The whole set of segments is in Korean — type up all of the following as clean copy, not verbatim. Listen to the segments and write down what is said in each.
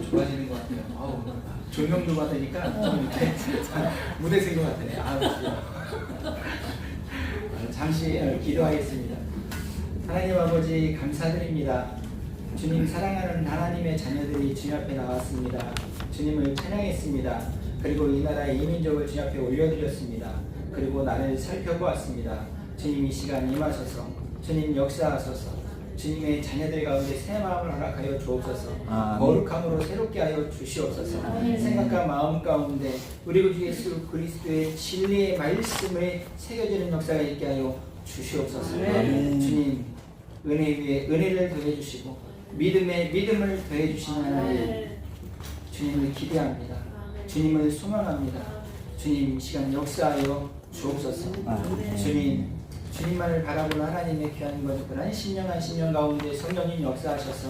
좋아지는 것 같아요. 아우, 조명도 받으니까 좀 이렇게 무대생 것 같네. 잠시 기도하겠습니다. 하나님 아버지 감사드립니다. 주님 사랑하는 하나님의 자녀들이 주님 앞에 나왔습니다. 주님을 찬양했습니다. 그리고 이 나라의 이민족을 주님 앞에 올려드렸습니다. 그리고 나를 살펴보았습니다. 주님 이 시간 임하소서. 주님 역사하소서. 주님의 자녀들 가운데 새 마음을 허락하여 주옵소서. 거룩함으로 새롭게 하여 주시옵소서. 생각과 마음 가운데 우리 주 예수 그리스도의 진리의 말씀을 새겨지는 역사가 있게 하여 주시옵소서. 주님 은혜 위에 은혜를 더해 주시고 믿음에 믿음을 더해 주시는 하나님, 주님을 기대합니다. 주님을 소망합니다. 주님 이 시간 역사하여 주옵소서. 주님, 주님만을 바라보는 하나님의 귀한 것들 한 신령 가운데 성령님 역사하셔서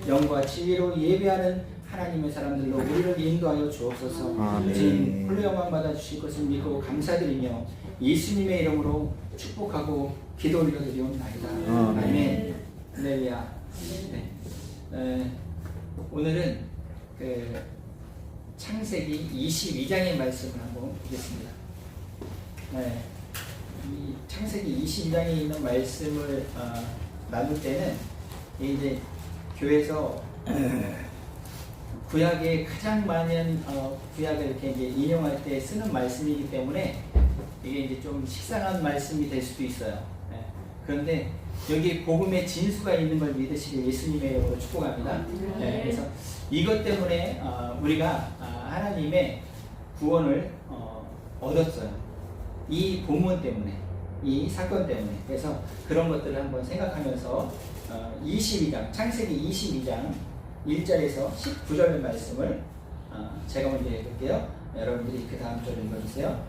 영과 진리로 예배하는 하나님의 사람들로 우리를 인도하여 주옵소서. 주님 홀로 영광 받아주실 것을 믿고 감사드리며 예수님의 이름으로 축복하고 기도 올려드리옵나이다. 아멘. 할렐루야. 네. 오늘은 창세기 22장의 말씀을 한번 보겠습니다. 네. 이 창세기 22장에 있는 말씀을 나눌 때는 이제 교회에서 구약에 가장 많은 구약을 이렇게 이제 인용할 때 쓰는 말씀이기 때문에 이게 이제 좀 식상한 말씀이 될 수도 있어요. 네. 그런데 여기 복음의 진수가 있는 걸 믿으시길 예수님의 이름으로 축복합니다. 네. 그래서 이것 때문에 우리가 하나님의 구원을 얻었어요. 이 본문 때문에, 이 사건 때문에. 그래서 그런 것들을 한번 생각하면서 22장, 창세기 22장 1절에서 19절 말씀을 제가 먼저 읽을게요. 여러분들이 그 다음 절 읽어주세요.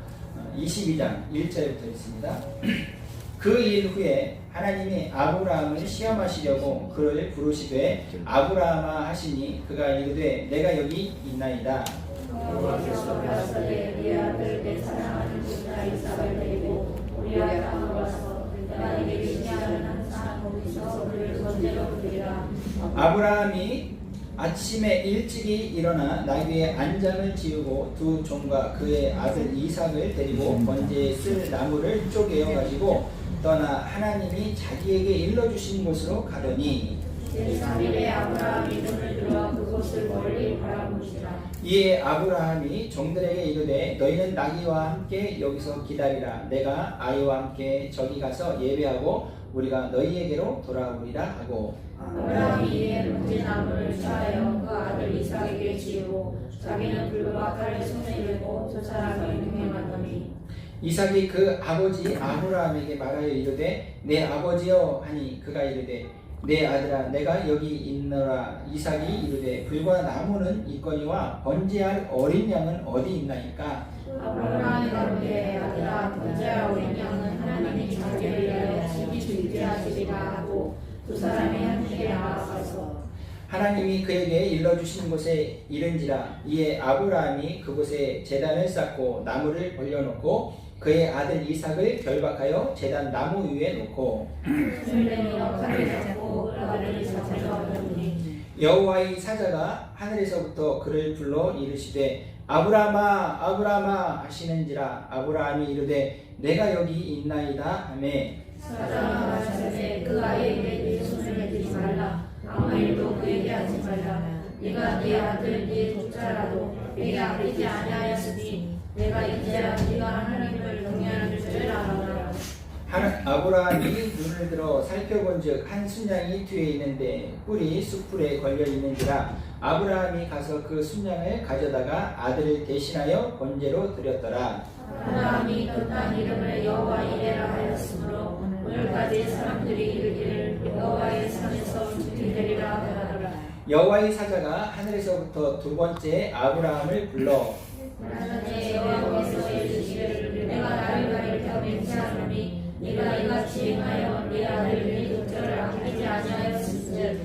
22장 1절부터 읽습니다. 그 일 후에 하나님이 아브라함을 시험하시려고 그를 부르시되 아브라함아 하시니 그가 이르되 내가 여기 있나이다. 여호와께서 가라사대 네 아들 내 사랑하는 손자 이삭을 데리고 우리의 땅으로 와서 내가 네게 지시하는 한 산 거기서 그를 번제로 드리라. 아브라함이 아침에 일찍이 일어나 나귀의 안장을 지우고 두 종과 그의 아들 이삭을 데리고 번제에 쓸 나무를 쪼개어 가지고 떠나 하나님이 자기에게 일러주신 곳으로 가더니 제3일에 아브라함이 눈을 들어 그곳을 멀리 바라보시라. 이에 아브라함이 종들에게 이르되 너희는 나귀와 함께 여기서 기다리라. 내가 아이와 함께 저기 가서 예배하고 우리가 너희에게로 돌아오리라 하고 아브라함이 이에 번제나무를 취하여 그 아들 이삭에게 지우고 자기는 불과 칼을 손에 들고 저 사람을 등행하더니 이삭이 그 아버지 아브라함에게 말하여 이르되 내 아버지여 하니 그가 이르되 내 아들아 내가 여기 있노라. 이삭이 이르되 불과 나무는 있거니와 번제할 어린 양은 어디 있나이까. 아브라함이 가로되 아들아 번제할 어린 양은 하나님이 자기를 위하여 친히 준비하시리라 하고 두 사람이 함께 나아가서 하나님이 그에게 일러주신 곳에 이른지라. 이에 아브라함이 그곳에 제단을 쌓고 나무를 벌려놓고 그의 아들 이삭을 결박하여 제단 나무 위에 놓고 여호와의 사자가 하늘에서부터 그를 불러 이르시되 아브라함아 아브라함아 하시는지라. 아브라함이 이르되 내가 여기 있나이다 하매 사자가 가라사대 그 아이에게 네 손을 내밀지 말라. 아무 일도 그에게 하지 말라. 네가 네 아들 네 독자라도 내게 아끼지 아니하였으니 내가 이제야 네가 하나님을 경외하는 줄을 알아라. 아브라함이 눈을 들어 살펴본즉 한 순양이 뒤에 있는데 뿔이 숯불에 걸려 있는지라. 아브라함이 가서 그 순양을 가져다가 아들을 대신하여 번제로 드렸더라. 아브라함이 그 땅 이름을 여호와 이레라 하였으므로 오늘까지 사람들이 이르기를 여호와의 산에서 죽게 되리라 하더라. 여호와의 사자가 하늘에서부터 두 번째 아브라함을 불러 나중에 여호와께서 이르시기를 내가 나를 가리켜 맹세하노니 네가 이같이 행하여 네 아들 네 독자를 아끼지 아니하였은즉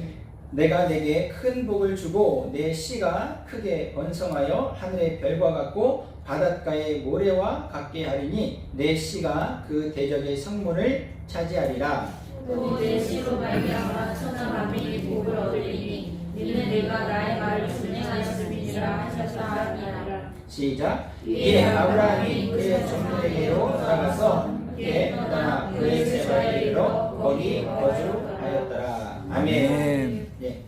내가 내게 큰 복을 주고 내 씨가 크게 번성하여 하늘의 별과 같고 바닷가의 모래와 같게 하리니 내 씨가 그 대적의 성문을 차지하리라. 또 내 씨로 말미암아 천하 만민이 복을 얻으리니 이는 내가 나의 말을 준행하였음이니라 하셨다 하니라. 시작. 이에 아브라함이 그의 종들에게로 돌아가서 그의 떠나 그의 세바에게로 거기 거주하였더라. 아멘. 예.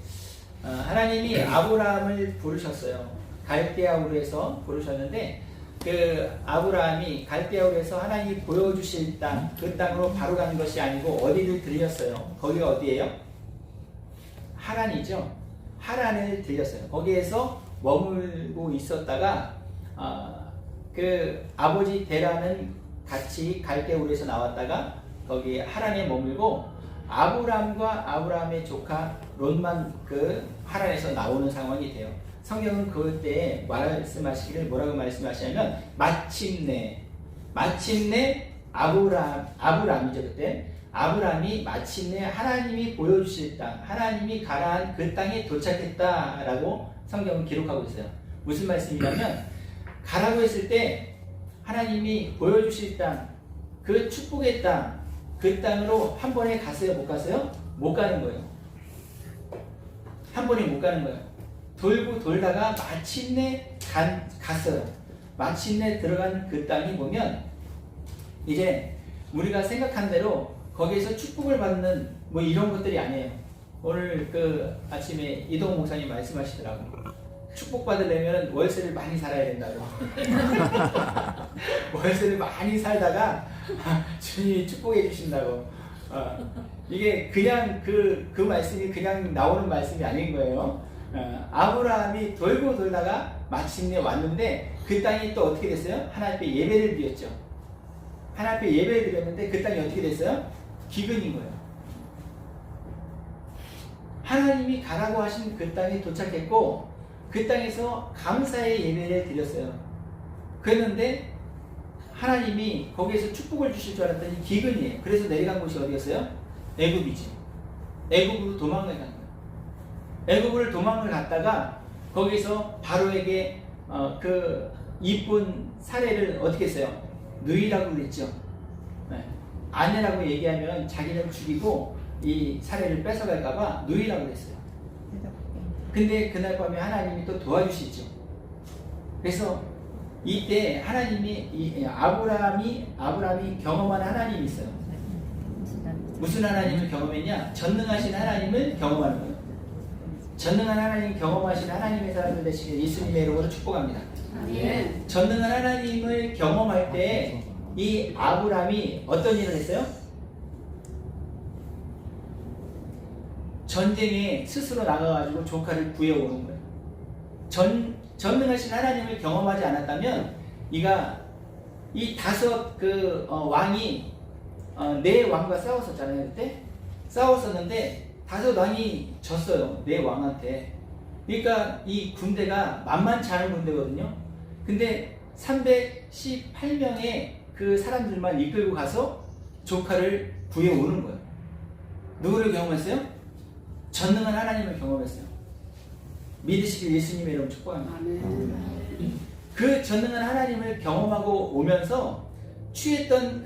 하나님이 아브라함을 부르셨어요. 갈대아 우르에서 부르셨는데 그 아브라함이 갈대아 우르에서 하나님이 보여주실 땅, 그 땅으로 바로 가는 것이 아니고 어디를 들렸어요. 거기가 어디예요? 하란이죠. 하란을 들렸어요. 거기에서 머물고 있었다가 그 아버지 데라는 같이 갈대아 우르에서 나왔다가 거기 하란에 머물고 아브람과 아브라함의 조카 롯만 그 하란에서 나오는 상황이 돼요. 성경은 그때 말씀하시기를 뭐라고 말씀하시냐면 마침내 아브람이죠. 그때 아브람이 마침내 하나님이 보여주실 땅, 하나님이 가라한 그 땅에 도착했다라고 성경은 기록하고 있어요. 무슨 말씀이냐면 가라고 했을 때 하나님이 보여주실 땅, 그 축복의 땅, 그 땅으로 한 번에 갔어요? 못 갔어요? 못 가는 거예요. 한 번에 못 가는 거예요. 돌고 돌다가 마침내 갔어요. 마침내 들어간 그 땅이 보면 이제 우리가 생각한 대로 거기에서 축복을 받는 뭐 이런 것들이 아니에요. 오늘 그 아침에 이동 목사님 말씀하시더라고. 축복 받으려면 월세를 많이 살아야 된다고. 월세를 많이 살다가 주님이 축복해 주신다고. 이게 그냥 그 말씀이 그냥 나오는 말씀이 아닌 거예요. 아브라함이 돌고 돌다가 마침내 왔는데 그 땅이 또 어떻게 됐어요? 하나님 앞에 예배를 드렸죠. 하나님 앞에 예배를 드렸는데 그 땅이 어떻게 됐어요? 기근인 거예요. 하나님이 가라고 하신 그 땅에 도착했고 그 땅에서 감사의 예배를 드렸어요. 그랬는데 하나님이 거기에서 축복을 주실 줄 알았더니 기근이에요. 그래서 내려간 곳이 어디였어요? 애굽이지. 애굽으로 도망을 간 거예요. 애굽을 도망을 갔다가 거기서 바로에게 그 이쁜 사례를 어떻게 했어요? 누이라고 그랬죠. 네. 아내라고 얘기하면 자기는 죽이고 이 사례를 뺏어갈까봐 누이라고 그랬어요. 근데 그날 밤에 하나님이 또 도와주시죠. 그래서 이때 하나님이 아브라함이 경험한 하나님이 있어요. 무슨 하나님을 경험했냐? 전능하신 하나님을 경험하는 거예요. 전능한 하나님 경험하신 하나님의 사람들 되시길 예수님의 이름으로 축복합니다. 아멘. 전능한 하나님을 경험할 때 이 아브라함이 어떤 일을 했어요? 전쟁에 스스로 나가가지고 조카를 구해오는 거예요. 전능하신 하나님을 경험하지 않았다면 이 다섯 왕이 네 왕과 싸웠었잖아요. 그때 싸웠었는데 다섯 왕이 졌어요. 네 왕한테. 그러니까 이 군대가 만만치 않은 군대거든요. 근데 318명의 그 사람들만 이끌고 가서 조카를 구해오는 거예요. 누구를 경험했어요? 전능한 하나님을 경험했어요. 믿으시길 예수님의 이름 축복합니다. 그 전능한 하나님을 경험하고 오면서 취했던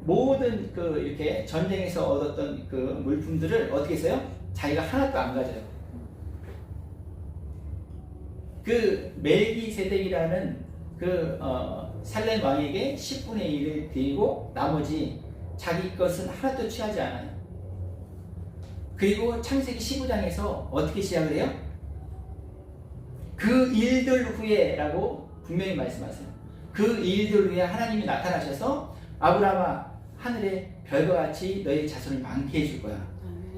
모든 이렇게 전쟁에서 얻었던 그 물품들을 어떻게 했어요? 자기가 하나도 안 가져요. 그 멜기세덱이라는 살렘 왕에게 10분의 1을 드리고 나머지 자기 것은 하나도 취하지 않아요. 그리고 창세기 15장에서 어떻게 시작을 해요? 그 일들 후에라고 분명히 말씀하세요. 그 일들 후에 하나님이 나타나셔서 아브라함아 하늘의 별과 같이 너의 자손을 많게 해줄 거야.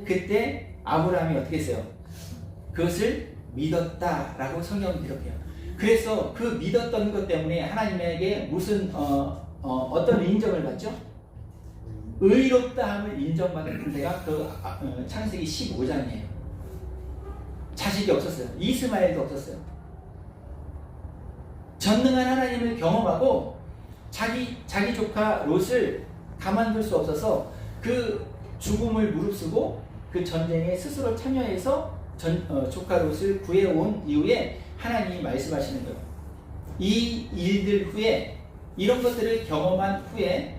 그때 아브라함이 어떻게 했어요? 그것을 믿었다라고 성경은 기록해요. 그래서 그 믿었던 것 때문에 하나님에게 무슨 어떤 인정을 받죠? 의롭다함을 인정받은 데가 창세기 15장이에요. 자식이 없었어요. 이스마엘도 없었어요. 전능한 하나님을 경험하고 자기 조카 롯을 가만둘 수 없어서 그 죽음을 무릅쓰고 그 전쟁에 스스로 참여해서 조카 롯을 구해온 이후에 하나님이 말씀하시는 거예요. 이 일들 후에 이런 것들을 경험한 후에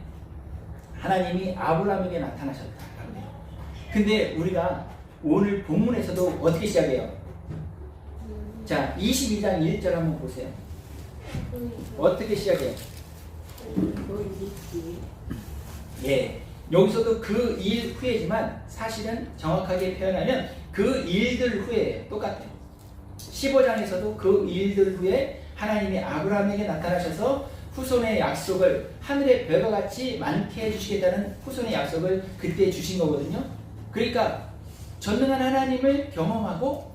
하나님이 아브라함에게 나타나셨다. 근데 우리가 오늘 본문에서도 어떻게 시작해요? 자, 22장 1절 한번 보세요. 어떻게 시작해요? 예, 여기서도 그 일 후에지만 사실은 정확하게 표현하면 그 일들 후에 똑같아요. 15장에서도 그 일들 후에 하나님이 아브라함에게 나타나셔서 후손의 약속을 하늘의 별과 같이 많게 해주시겠다는 후손의 약속을 그때 주신 거거든요. 그러니까 전능한 하나님을 경험하고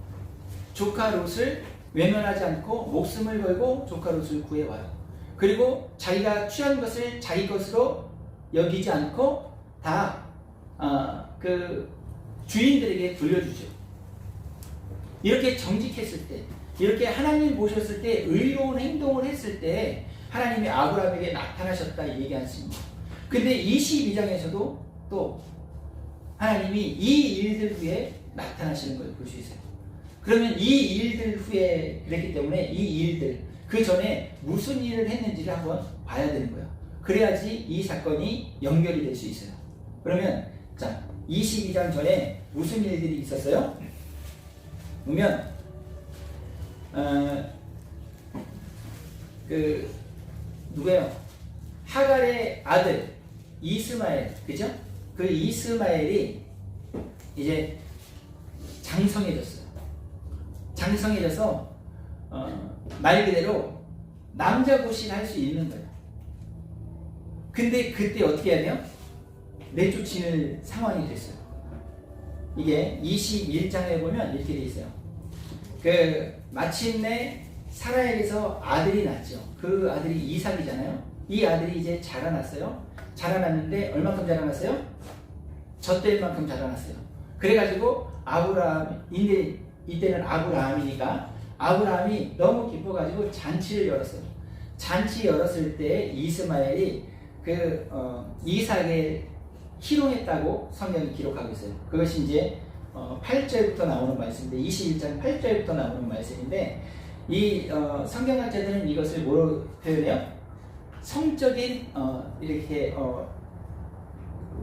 조카 롯을 외면하지 않고 목숨을 걸고 조카 롯을 구해와요. 그리고 자기가 취한 것을 자기 것으로 여기지 않고 다 그 주인들에게 돌려주죠. 이렇게 정직했을 때, 이렇게 하나님 보셨을 때 의로운 행동을 했을 때 하나님이 아브라함에게 나타나셨다 얘기하십니다. 근데 22장에서도 또 하나님이 이 일들 후에 나타나시는 걸 볼 수 있어요. 그러면 이 일들 후에 그랬기 때문에 이 일들 그 전에 무슨 일을 했는지를 한번 봐야 되는 거예요. 그래야지 이 사건이 연결이 될 수 있어요. 그러면 자 22장 전에 무슨 일들이 있었어요? 보면 그 누구예요? 하갈의 아들 이스마엘, 그죠? 그 이스마엘이 이제 장성해졌어요. 장성해져서 말 그대로 남자 고시를 할 수 있는 거예요. 근데 그때 어떻게 해야 돼요? 내쫓을 상황이 됐어요. 이게 21장에 보면 이렇게 돼 있어요. 그 마침내 사라에게서 아들이 났죠. 그 아들이 이삭이잖아요. 이 아들이 이제 자라났어요. 자라났는데 얼마큼 자라났어요? 젖될 만큼 자라났어요. 그래가지고 이때는 아브라함이니까 아브라함이 너무 기뻐가지고 잔치를 열었어요. 잔치 열었을 때 이스마엘이 이삭을 희롱했다고 성경이 기록하고 있어요. 그것이 이제 8절부터 나오는 말씀인데 21장 8절부터 나오는 말씀인데 이 성경학자들은 이것을 뭐로 표현해요? 성적인 이렇게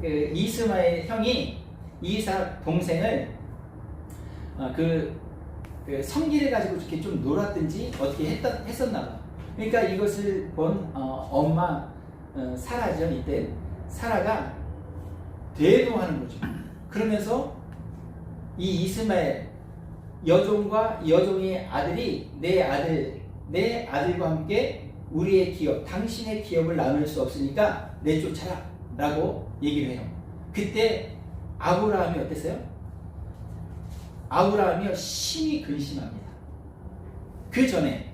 그 이스마엘 형이 이삭 동생을 그 성기를 가지고 이렇게 좀 놀았든지 어떻게 했었나 봐. 그러니까 이것을 본 엄마 사라죠. 이때 사라가 대노하는 거죠. 그러면서 이 이스마엘 여종과 여종의 아들이 내 아들과 함께 우리의 기업, 당신의 기업을 나눌 수 없으니까 내쫓아라 라고 얘기를 해요. 그때 아브라함이 어땠어요? 아브라함이요 심히 근심합니다. 그 전에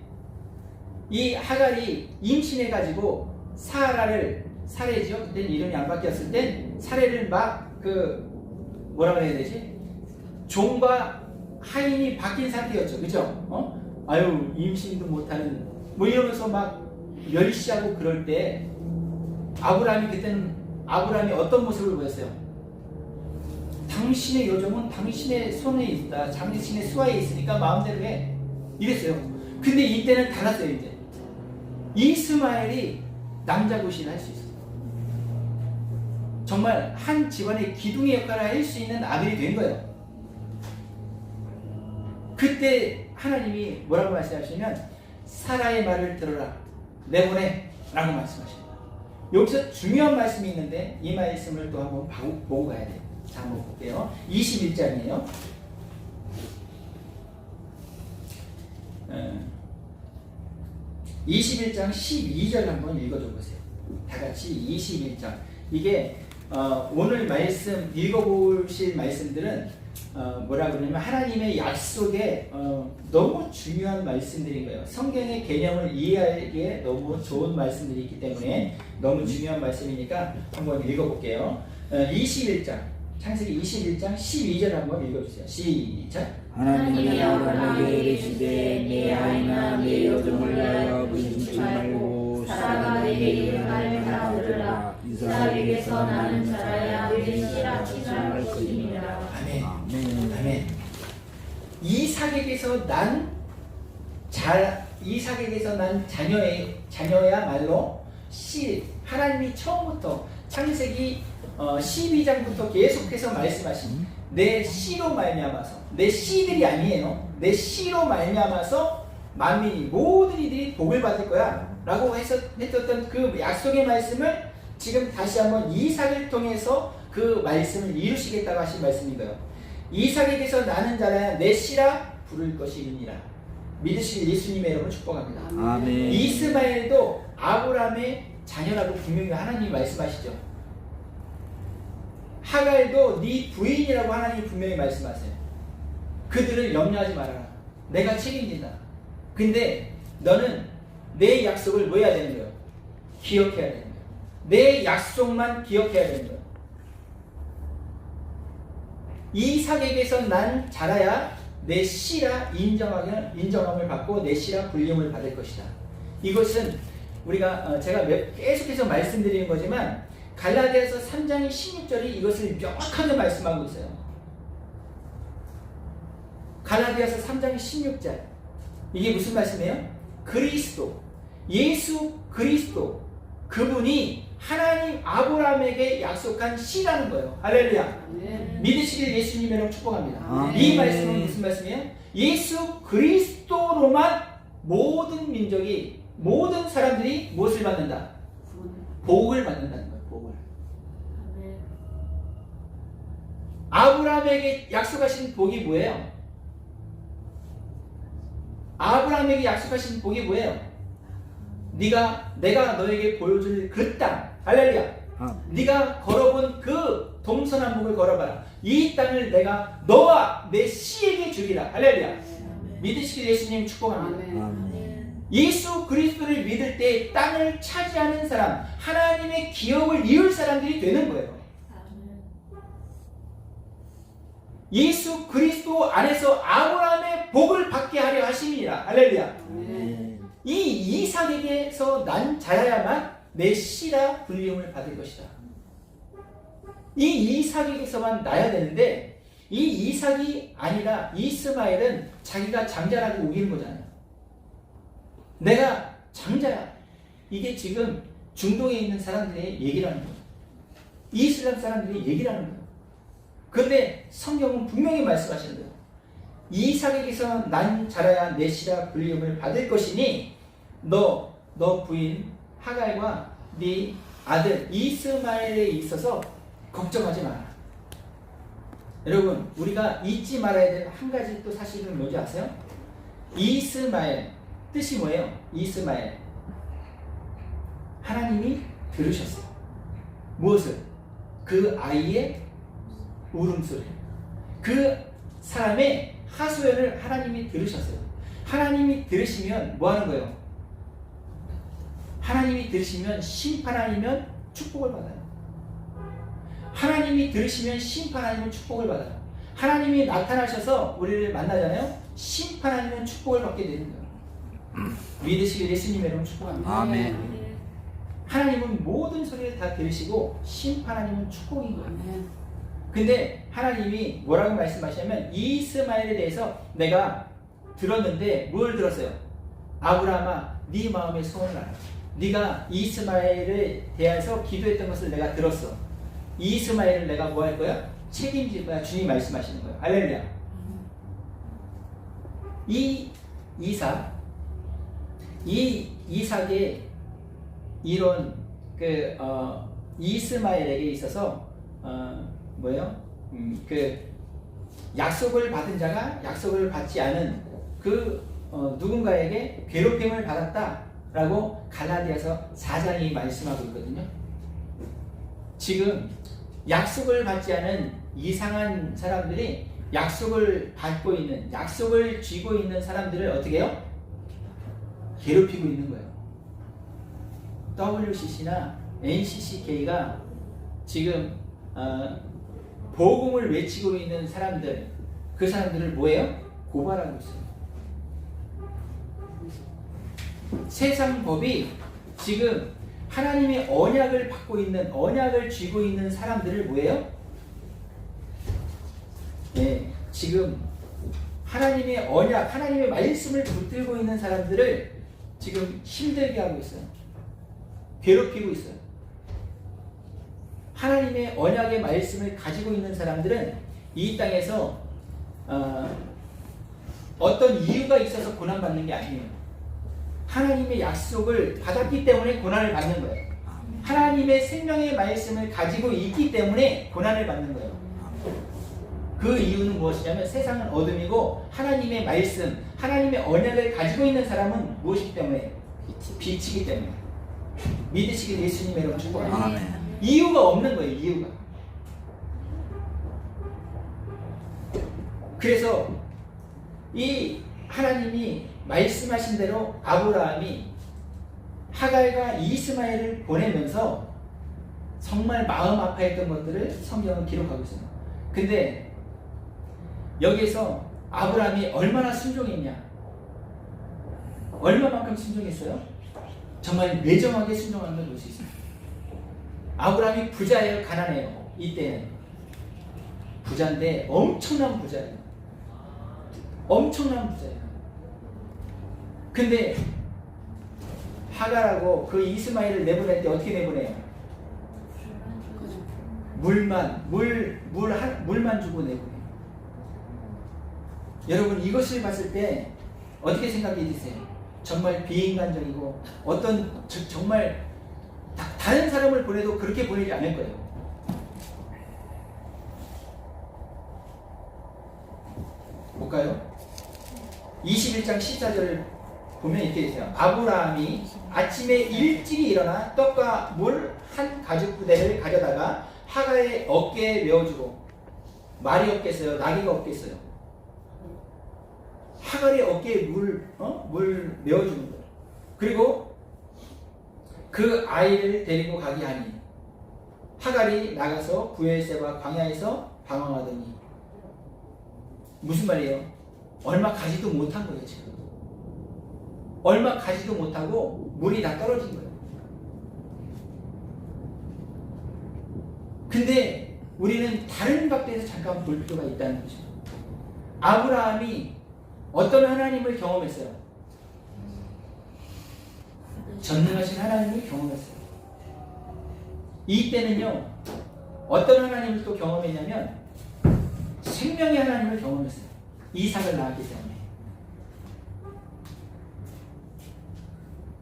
이 하갈이 임신해가지고 사례죠. 그때는 이름이 안 바뀌었을 때 사례를 막 뭐라 그래야 되지? 종과 하인이 바뀐 상태였죠. 그죠? 아유 임신도 못하는 뭐 이러면서 막 멸시하고 그럴 때 아브라함이 어떤 모습을 보였어요? 당신의 여종은 당신의 손에 있다. 당신의 수하에 있으니까 마음대로 해. 이랬어요. 근데 이때는 달랐어요. 이제 이스마엘이 남자 고시를 할 수 있어요. 정말 한 집안의 기둥의 역할을 할 수 있는 아들이 된 거예요. 그때 하나님이 뭐라고 말씀하시냐면 사라의 말을 들어라 내보내 라고 말씀하십니다. 여기서 중요한 말씀이 있는데 이 말씀을 또 한번 보고 가야 돼요. 자, 한번 볼게요. 21장이에요. 21장 12절 한번 읽어줘 보세요. 다 같이 21장. 이게 오늘 말씀 읽어보실 말씀들은 뭐라 그러냐면 하나님의 약속에 너무 중요한 말씀들인 거예요. 성경의 개념을 이해하기에 너무 좋은 말씀들이 있기 때문에 너무 중요한 말씀이니까 한번 읽어볼게요. 21장 창세기 21장 12절 한번 읽어주세요. 시작. 하나님이 아브라함에게 이르시되 내 아이나 내 여종을 위하여 근심치 말고 사라가 내게 이른 말을 다 들으라. 이삭에게서 나는 자라야 내 씨라 칭할 것이니라. 아멘. 아멘. 이삭에게서 난 자녀야말로 씨, 하나님이 처음부터 창세기 12장부터 계속해서 말씀하신 내 씨로 말미암아서, 내 씨들이 아니에요. 내 씨로 말미암아서 만민이 모든 이들이 복을 받을 거야 라고 했었던 그 약속의 말씀을 지금 다시 한번 이삭을 통해서 그 말씀을 이루시겠다고 하신 말씀인 거예요. 이삭에게서 나는 자라야 내 씨라 부를 것이니라. 믿으실 예수님의 이름으로 축복합니다. 아멘. 이스마엘도 아브라함의 자녀라고 분명히 하나님이 말씀하시죠. 하갈도 네 부인이라고 하나님이 분명히 말씀하세요. 그들을 염려하지 말아라. 내가 책임진다. 근데 너는 내 약속을 뭐 해야 되는 거예요? 기억해야 되는 거예요. 내 약속만 기억해야 되는 거예요. 이삭에게서 난 자라야 내 씨라 인정함을 받고 내 씨라 불림을 받을 것이다. 이것은 우리가 제가 계속해서 말씀드리는 거지만 갈라디아서 3장 16절이 이것을 명확하게 말씀하고 있어요. 갈라디아서 3장 16절 이게 무슨 말씀이에요? 그리스도, 예수 그리스도, 그분이 하나님 아브라함에게 약속한 씨라는 거예요. 할렐루야. 믿으시길 예수님의 이름으로 축복합니다. 이 말씀은 무슨 말씀이에요? 예수 그리스도로만 모든 민족이, 모든 사람들이 무엇을 받는다? 복을 받는다는 거예요. 복을. 아브라함에게 약속하신 복이 뭐예요? 아브라함에게 약속하신 복이 뭐예요? 내가 너에게 보여줄 그 땅, 할렐루야. 네가 걸어본 그 동서남북을 걸어봐라. 이 땅을 내가 너와 내 씨에게 주리라. 할렐루야. 믿으시길 예수님 축복합니다. 예수 그리스도를 믿을 때 땅을 차지하는 사람, 하나님의 기업을 이룰 사람들이 되는 거예요. 예수 그리스도 안에서 아브라함의 복을 받게 하려 하심이라. 할렐루야. 이 이삭에게서 난 자라야만 내 씨라 불림을 받을 것이다. 이 이삭에게서만 나야 되는데 이 이삭이 아니라 이스마엘은 자기가 장자라고 우기는 거잖아요. 내가 장자야. 이게 지금 중동에 있는 사람들의 얘기라는 거예요. 이슬람 사람들이 얘기라는 거예요. 그런데 성경은 분명히 말씀하시는 거예요. 이삭에게서 난 자라야 내 씨라 불림을 받을 것이니 너 부인 하갈과 네 아들 이스마엘에 있어서 걱정하지 마라. 여러분, 우리가 잊지 말아야 될 한 가지 또 사실은 뭔지 아세요? 이스마엘 뜻이 뭐예요? 이스마엘, 하나님이 들으셨어요. 무엇을? 그 아이의 울음소리, 그 사람의 하소연을 하나님이 들으셨어요. 하나님이 들으시면 뭐 하는 거예요? 하나님이 들으시면 심판 아니면 축복을 받아요. 하나님이 들으시면 심판 아니면 축복을 받아요. 하나님이 나타나셔서 우리를 만나잖아요. 심판 아니면 축복을 받게 되는 거예요. 믿으시길 예수님의 이름으로 축복합니다. 아멘. 하나님은 모든 소리를 다 들으시고 심판 아니면 축복인 거예요. 근데 하나님이 뭐라고 말씀하시냐면 이스마엘에 대해서 내가 들었는데 뭘 들었어요? 아브라함아, 네 마음의 소원을 알아. 네가 이스마엘에 대해서 기도했던 것을 내가 들었어. 이스마엘을 내가 뭐 할 거야? 책임질 거야. 주님 말씀하시는 거예요. 할렐루야. 이 이삭의 이런 이스마엘에게 있어서 뭐예요? 그 약속을 받은 자가 약속을 받지 않은 그 누군가에게 괴롭힘을 받았다라고 갈라디아서 4장이 말씀하고 있거든요. 지금 약속을 받지 않은 이상한 사람들이 약속을 받고 있는, 약속을 쥐고 있는 사람들을 어떻게 해요? 괴롭히고 있는 거예요. WCC나 NCCK가 지금 복음을 외치고 있는 사람들, 그 사람들을 뭐예요? 고발하고 있어요. 세상 법이 지금 하나님의 언약을 받고 있는, 언약을 쥐고 있는 사람들을 뭐예요? 네, 지금 하나님의 언약, 하나님의 말씀을 붙들고 있는 사람들을 지금 힘들게 하고 있어요. 괴롭히고 있어요. 하나님의 언약의 말씀을 가지고 있는 사람들은 이 땅에서 어떤 이유가 있어서 고난받는 게 아니에요. 하나님의 약속을 받았기 때문에 고난을 받는 거예요. 하나님의 생명의 말씀을 가지고 있기 때문에 고난을 받는 거예요. 그 이유는 무엇이냐면 세상은 어둠이고 하나님의 말씀, 하나님의 언약을 가지고 있는 사람은 무엇이기 때문에? 빛이기 때문에. 믿으시길 예수님의 이름으로 축복합니다. 이유가 없는 거예요. 이유가. 그래서 이 하나님이 말씀하신 대로 아브라함이 하갈과 이스마엘을 보내면서 정말 마음 아파했던 것들을 성경은 기록하고 있어요. 근데 여기에서 아브라함이 얼마나 순종했냐? 얼마만큼 순종했어요? 정말 매정하게 순종하는 걸 볼 수 있습니다. 아브라함이 부자예요, 가난해요? 이때는 부자인데 엄청난 부자예요. 엄청난 부자예요. 근데 하갈하고 그 이스마엘을 내보낼 때 어떻게 내보내요? 물만 주고 내보내요. 여러분 이것을 봤을 때 어떻게 생각이 드세요? 정말 비인간적이고 정말 다른 사람을 보내도 그렇게 보내지 않을 거예요. 볼까요? 21장 14절을 보면 이렇게 되세요. 아브라함이 아침에 일찍이 일어나 떡과 물 한 가죽 부대를 가져다가 하갈의 어깨에 메어주고, 말이 없겠어요? 나귀가 없겠어요? 하갈의 어깨에 물 메어주는 거예요. 그리고 그 아이를 데리고 가게 하니 하갈이 나가서 부엘세바 광야에서 방황하더니, 무슨 말이에요? 얼마 가지도 못한 거예요. 지금 얼마 가지도 못하고 물이 다 떨어진 거예요. 근데 우리는 다른 각도에서 잠깐 볼 필요가 있다는 거죠. 아브라함이 어떤 하나님을 경험했어요? 전능하신 하나님을 경험했어요. 이때는요, 어떤 하나님을 또 경험했냐면 생명의 하나님을 경험했어요. 이삭을 낳았기 때문에.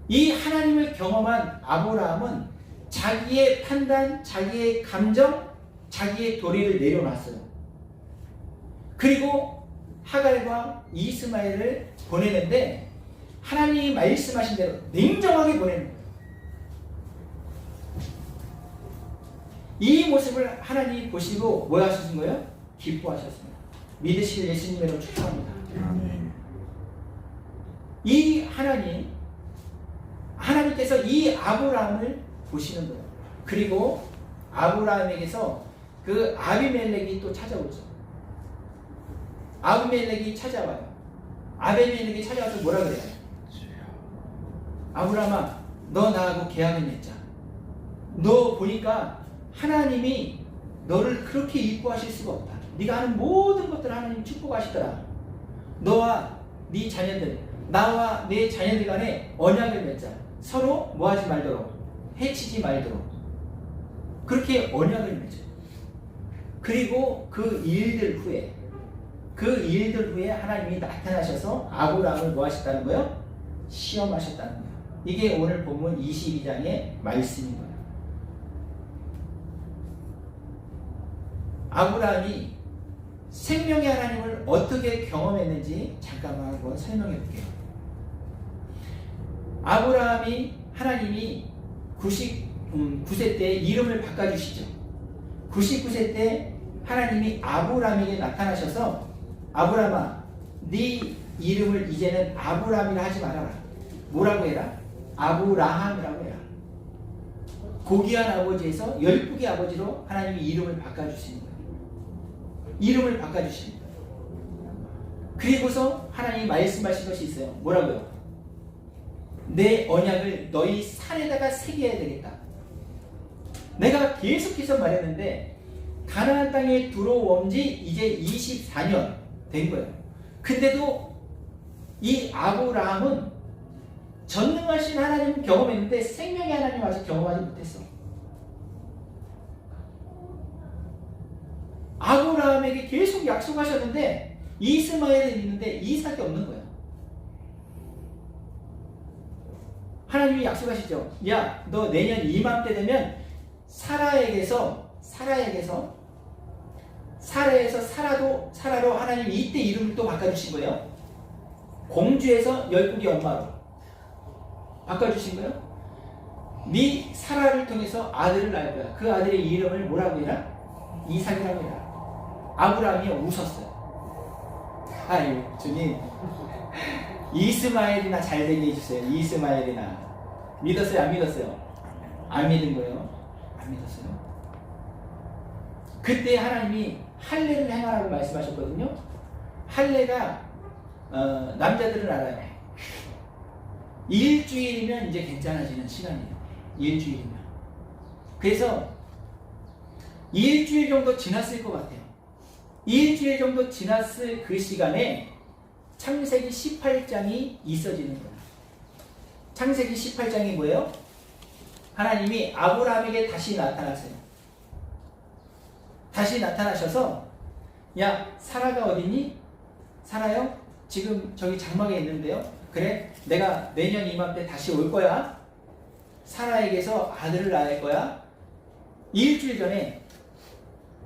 이 하나님을 경험한 아브라함은 자기의 판단, 자기의 감정, 자기의 도리를 내려놨어요. 그리고 하갈과 이스마엘을 보내는데 하나님이 말씀하신 대로 냉정하게 보내는 거예요. 이 모습을 하나님이 보시고 뭐 하셨은 거예요? 기뻐하셨습니다. 믿으실 예수님으로 축복합니다. 이 하나님께서 이 아브라함을 보시는 거예요. 그리고 아브라함에게서 그 아비멜렉이 또 찾아오죠. 아비멜렉이 찾아와요. 아비멜렉이 찾아와서 뭐라 그래요? 아브라함아, 너 나하고 계약을 맺자. 너 보니까 하나님이 너를 그렇게 이뻐하실 수가 없다. 네가 하는 모든 것들을 하나님 축복하시더라. 너와 네 자녀들, 나와 내 자녀들 간에 언약을 맺자. 서로 뭐하지 말도록, 해치지 말도록. 그렇게 언약을 맺어요. 그리고 그 일들 후에 하나님이 나타나셔서 아브라함을 뭐 하셨다는 거예요? 시험하셨다는 거예요. 이게 오늘 본문 22장의 말씀인 거예요. 아브라함이 생명의 하나님을 어떻게 경험했는지 잠깐만 한번 설명해 볼게요. 아브라함이 하나님이 99세 때 이름을 바꿔주시죠. 99세 때 하나님이 아브라함에게 나타나셔서 아브라함아, 네 이름을 이제는 아브라함이라 하지 말아라. 뭐라고 해라? 아브라함이라고 해라. 고귀한 아버지에서 열국의 아버지로 하나님이 이름을 바꿔주시는 거예요. 이름을 바꿔주시는 거예요. 그리고서 하나님이 말씀하신 것이 있어요. 뭐라고요? 내 언약을 너희 산에다가 새겨야 되겠다. 내가 계속해서 말했는데 가나안 땅에 들어온 지 이제 24년 된 거예요. 근데도 이 아브라함은 전능하신 하나님 경험했는데 생명의 하나님 아직 경험하지 못했어. 아브라함의 아브라함에게 계속 약속하셨는데 이스마엘은 있는데 이삭이 없는 거예요. 하나님이 약속하시죠. 야, 너 내년 이맘때 되면 사라에서 사라로 하나님이 이때 이름을 또 바꿔주신 거예요. 공주에서 열국의 엄마로 바꿔주신 거예요. 네 사라를 통해서 아들을 낳을 거야. 그 아들의 이름을 뭐라고 해라? 이삭이라고 해라. 아브라함이 웃었어요. 아유, 주님, 이스마엘이나 잘 되게 해주세요. 이스마엘이나. 믿었어요? 안 믿었어요? 안 믿은 거예요. 안 믿었어요. 그때 하나님이 할례를 행하라고 말씀하셨거든요. 할례가 남자들은 알아요. 일주일이면 이제 괜찮아지는 시간이에요. 일주일이면. 그래서 일주일 정도 지났을 것 같아요. 일주일 정도 지났을 그 시간에 창세기 18장이 있어지는 거예요. 창세기 18장이 뭐예요? 하나님이 아브라함에게 다시 나타나세요. 다시 나타나셔서 야, 사라가 어디니? 사라요? 지금 저기 장막에 있는데요. 그래, 내가 내년 이맘때 다시 올 거야. 사라에게서 아들을 낳을 거야. 일주일 전에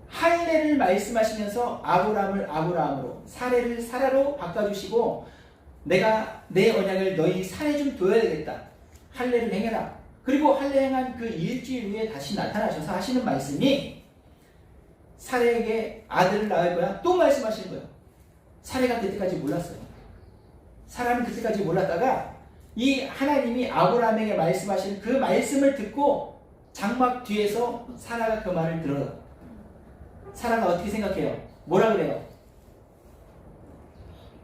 할례를 말씀하시면서 아브라함을 아브라함으로, 사례를 사라로 바꿔주시고, 내가 내 언약을 너희 사례 좀 둬야 되겠다. 할례를 행해라. 그리고 할례 행한 그 일주일 후에 다시 나타나셔서 하시는 말씀이 사례에게 아들을 낳을 거야. 또 말씀하시는 거예요. 사례가 그때까지 몰랐어요. 사람은 그때까지 몰랐다가 이 하나님이 아브라함에게 말씀하신 그 말씀을 듣고 장막 뒤에서 사라가 그 말을 들어요. 사라가 어떻게 생각해요? 뭐라 그래요?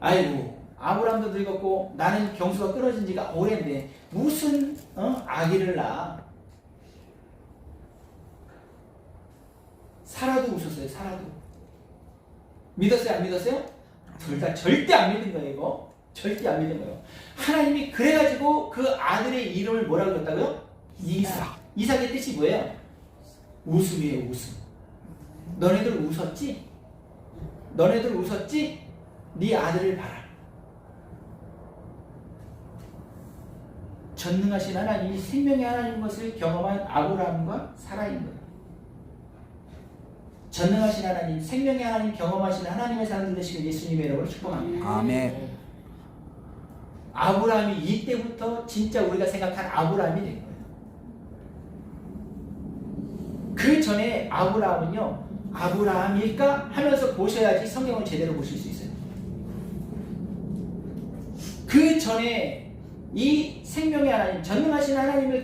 아이고, 아브라함도 늙었고 나는 경수가 끊어진 지가 오래인데 무슨 아기를 낳아? 사라도 웃었어요. 사라도. 믿었어요? 안 믿었어요? 둘 다 절대 안 믿은 거예요. 이거 절대 안 믿은 거예요. 하나님이 그래가지고 그 아들의 이름을 뭐라고 그랬다고요? 이삭. 이삭의 뜻이 뭐예요? 웃음이에요. 웃음. 너네들 웃었지? 너네들 웃었지? 네 아들을 봐라. 전능하신 하나님이 생명의 하나님 것을 경험한 아브라함과 사라인 거예요. 전능하신 하나님, 생명의 하나님 경험하신 하나님의 사람들 되시길 예수님의 이름으로 축복합니다. 아멘. 아브라함이 이때부터 진짜 우리가 생각한 아브라함이 된 거예요. 그 전에 아브라함은요, 아브라함일까 하면서 보셔야지 성경을 제대로 보실 수 있어요. 그 전에 이 생명의 하나님, 전능하신 하나님을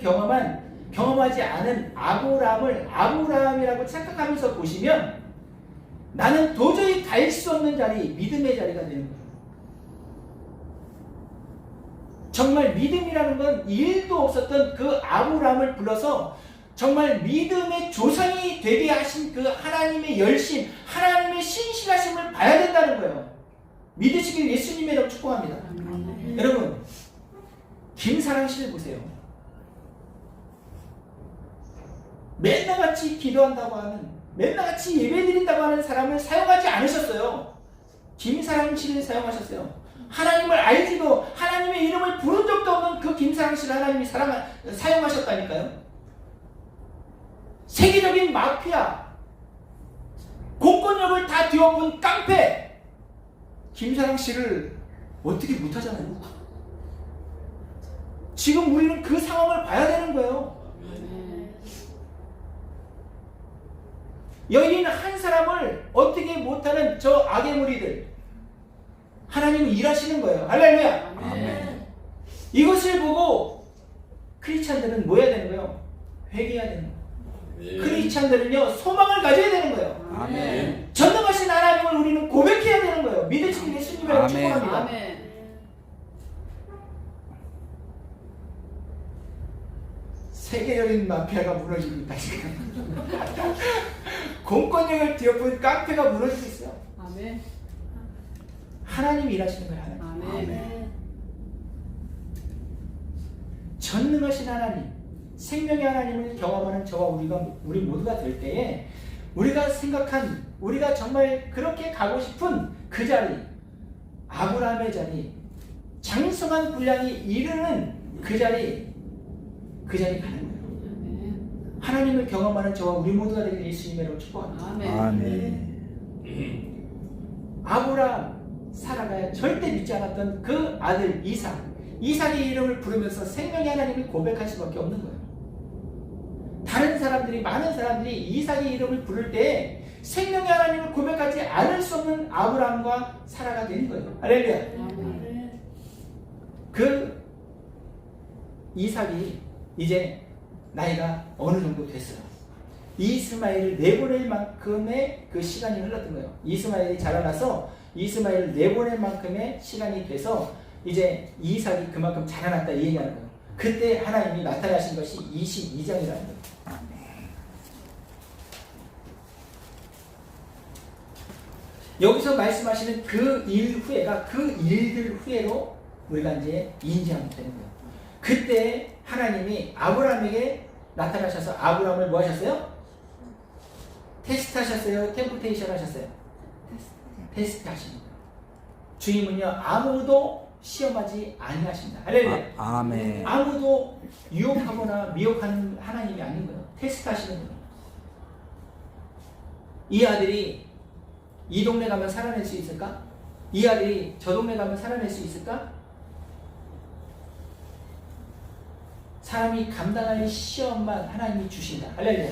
경험하지 않은 아브라함을 아브라함이라고 착각하면서 보시면 나는 도저히 갈 수 없는 자리, 믿음의 자리가 되는 거예요. 정말 믿음이라는 건 1도 없었던 그 아브라함을 불러서 정말 믿음의 조상이 되게 하신 그 하나님의 열심, 하나님의 신실하심을 봐야 된다는 거예요. 믿으시길 예수님의 이름 축복합니다. 여러분, 김사랑 씨를 보세요. 맨날 같이 기도한다고 하는, 맨날 같이 예배드린다고 하는 사람을 사용하지 않으셨어요. 김사랑 씨를 사용하셨어요. 하나님을 알지도 하나님의 이름을 부른 적도 없는 그 김사랑 씨를 하나님이 사용하셨다니까요. 세계적인 마피아, 공권력을 다 뒤엎은 깡패 김사랑 씨를 어떻게 못하잖아요. 지금 우리는 그 상황을 봐야 되는 거예요. 여기 있는 한 사람을 어떻게 못하는 저 악의 무리들, 하나님은 일하시는 거예요. 할렐루야. 아멘. 이것을 보고 크리스찬들은 뭐 해야 되는 거예요? 회개해야 되는 거예요. 크리스찬들은요, 소망을 가져야 되는 거예요. 아멘. 전능하신 하나님을 우리는 고백해야 되는 거예요. 믿으시는 예수님을 아멘. 축복합니다. 아멘. 세계적인 마피아가 무너지고 있다 지금. 공권력을 뒤엎은 깡패가 무너지고 있어요. 아멘. 하나님이 일하시는 거예요. 하나님. 아멘. 전능하신 하나님, 생명의 하나님을 경험하는 저와 우리 모두가 될 때에 우리가 생각한, 우리가 정말 그렇게 가고 싶은 그 자리, 아브라함의 자리, 장성한 분량이 이르는 그 자리 가는 거예요. 하나님을 경험하는 저와 우리 모두가 되길 예수님의 이름으로 축복합니다. 아멘. 아브라함, 사라가 절대 믿지 않았던 그 아들 이삭의 이름을 부르면서 생명의 하나님을 고백할 수밖에 없는 거예요. 많은 사람들이 이삭의 이름을 부를 때 생명의 하나님을 고백하지 않을 수 없는 아브라함과 사라가 되는 거예요. 할렐루야. 그 이삭이 이제 나이가 어느 정도 됐어요. 이스마엘을 내보낼 만큼의 그 시간이 흘렀던 거예요. 이스마엘이 자라나서 이스마엘을 내보낼 만큼의 시간이 돼서 이제 이삭이 그만큼 자라났다 이 얘기하는 거예요. 그때 하나님이 나타나신 것이 22장이라는 거예요. 여기서 말씀하시는 그 일 후에가 그 일들 후에로 우리가 이제 인지하면 되는 거예요. 그때 하나님이 아브라함에게 나타나셔서 아브라함을 뭐 하셨어요? 테스트 하셨어요? 템프테이션 하셨어요? 테스트 하십니다. 주님은요 아무도 시험하지 아니하십니다. 할렐루야. 아멘. 아무도 유혹하거나 미혹하는 하나님이 아닌 거예요. 테스트 하시는 거예요. 이 아들이 이 동네 가면 살아낼 수 있을까? 이 아들이 저 동네 가면 살아낼 수 있을까? 사람이 감당할 시험만 하나님이 주신다. 할렐루야.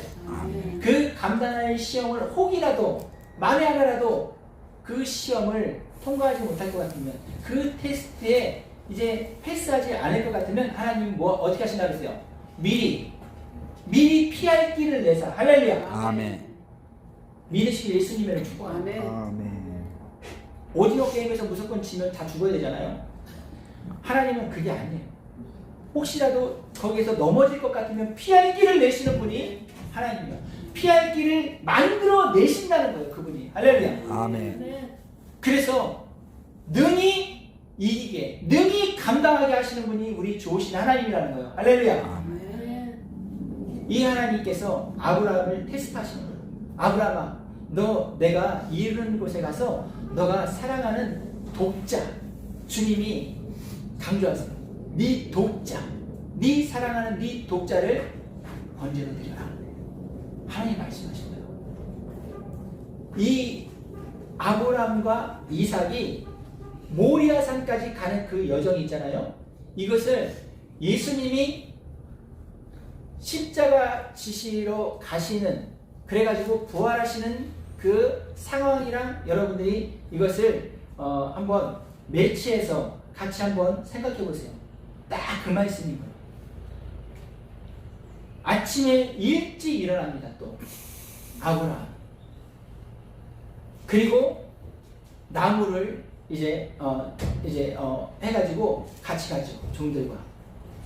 그 감당할 시험을 혹이라도 만에 하나라도 그 시험을 통과하지 못할 것 같으면 그 테스트에 이제 패스하지 않을 것 같으면 하나님 뭐 어떻게 하신다 그랬어요? 미리 피할 길을 내사. 할렐루야. 아멘. 믿으시길 예수님을 축복합니다. 아멘. 오디오 게임에서 무조건 지면 다 죽어야 되잖아요. 하나님은 그게 아니에요. 혹시라도 거기에서 넘어질 것 같으면 피할 길을 내시는 분이 하나님이에요. 피할 길을 만들어 내신다는 거예요. 그분이. 할렐루야. 아멘. 그래서 능히 이기게, 능히 감당하게 하시는 분이 우리 좋으신 하나님이라는 거예요. 할렐루야. 아멘. 이 하나님께서 아브라함을 테스트하시는 거예요. 아브라함아, 너 내가 이른 곳에 가서 너가 사랑하는 독자, 주님이 강조하세요. 네 독자, 네 사랑하는 네 독자를 번제로 드려라. 하나님 말씀하신 거예요. 이 아브라함과 이삭이 모리아산까지 가는 그 여정이 있잖아요. 이것을 예수님이 십자가 지시로 가시는, 그래가지고 부활하시는 그 상황이랑 여러분들이 이것을 한번 매치해서 같이 한번 생각해 보세요. 딱 그 말씀인 거예요. 아침에 일찍 일어납니다. 또 아브라함. 그리고 나무를 이제 해가지고 같이 가죠. 종들과.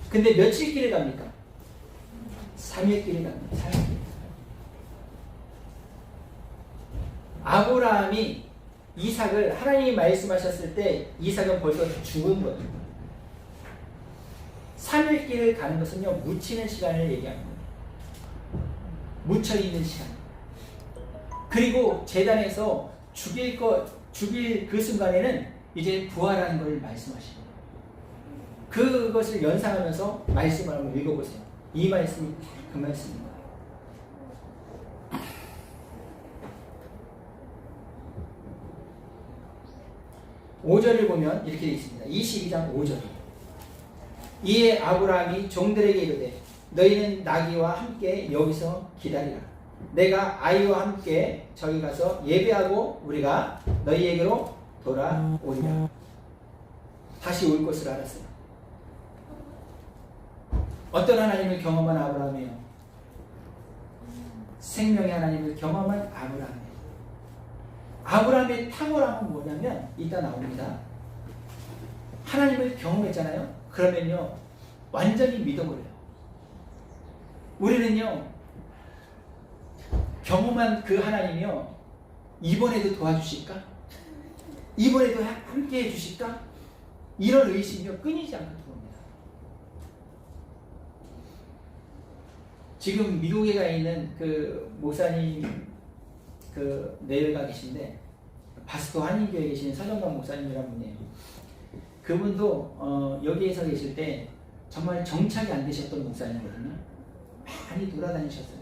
근데 며칠 길을 갑니까? 3일 길을 갑니다. 3일 길. 아브라함이 이삭을 하나님이 말씀하셨을 때 이삭은 벌써 죽은 거예요. 3일 길을 가는 것은요, 묻히는 시간을 얘기하는 거예요. 묻혀있는 시간. 그리고 제단에서 죽일 그 순간에는 이제 부활하는 걸 말씀하시는 거예요. 그것을 연상하면서 말씀을 한번 읽어보세요. 이 말씀이 그 말씀입니다. 5절을 보면 이렇게 되어 있습니다. 22장 5절. 이에 아브라함이 종들에게 이르되 너희는 나귀와 함께 여기서 기다리라. 내가 아이와 함께 저기 가서 예배하고 우리가 너희에게로 돌아오리라. 다시 올 것을 알았어요. 어떤 하나님을 경험한 아브라함이에요? 생명의 하나님을 경험한 아브라함이에요. 아브라함의 탁월함은 뭐냐면 이따 나옵니다. 하나님을 경험했잖아요. 그러면요 완전히 믿어버려요. 우리는요 경험한 그 하나님이요 이번에도 도와주실까? 이번에도 함께 해주실까? 이런 의심이 끊이지 않고 들어옵니다. 지금 미국에 가 있는 그 목사님 그 내외가 계신데 바스토 한인교회에 계신 서정관 목사님이라는 분이에요. 그분도 여기에서 계실 때 정말 정착이 안 되셨던 목사님이거든요. 많이 돌아다니셨어요.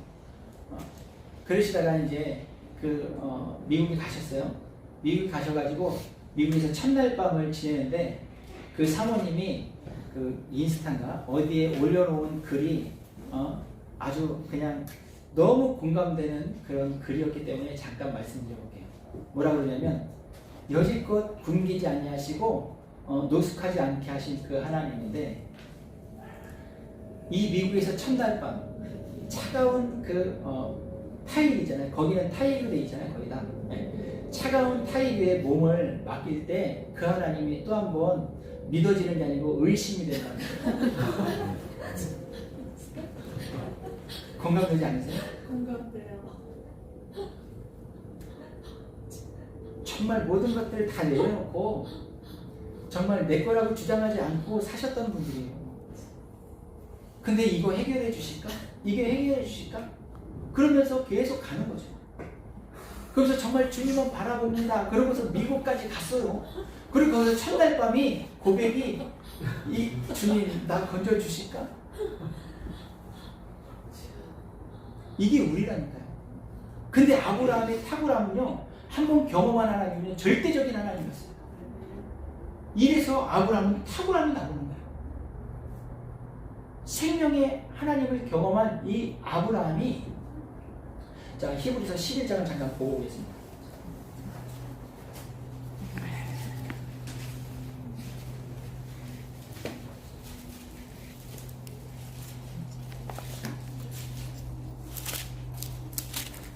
그러시다가 이제 미국에 가셨어요. 미국 가셔가지고 미국에서 첫날 밤을 지내는데 그 사모님이 그 인스타인가 어디에 올려놓은 글이 아주 그냥 너무 공감되는 그런 글이었기 때문에 잠깐 말씀드려볼게요. 뭐라고 그러냐면 여지껏 굶기지 아니하시고 노숙하지 않게 하신 그 하나님인데 이 미국에서 첫날 밤 차가운 타일이잖아요. 거기는 타일로 돼 있잖아요. 거의 다. 차가운 타일 위에 몸을 맡길 때 그 하나님이 또 한 번 믿어지는 게 아니고 의심이 된다는 거예요. 공감되지 않으세요? 공감돼요. 정말 모든 것들을 다 내려놓고 정말 내 거라고 주장하지 않고 사셨던 분들이에요. 근데 이거 해결해 주실까? 이게 해결해 주실까? 그러면서 계속 가는 거죠. 그래서 정말 주님만 바라봅니다. 그러고서 미국까지 갔어요. 그리고 거기서 첫날 밤이 고백이 주님 나 건져 주실까? 이게 우리라니까요. 근데 아브라함의 탁월함은요, 한번 경험한 하나님은 절대적인 하나님이었어요. 이래서 아브라함은 탁월함이 나오는 거예요. 생명의 하나님을 경험한 이 아브라함이, 자, 히브리서 11장을 잠깐 보고 오겠습니다.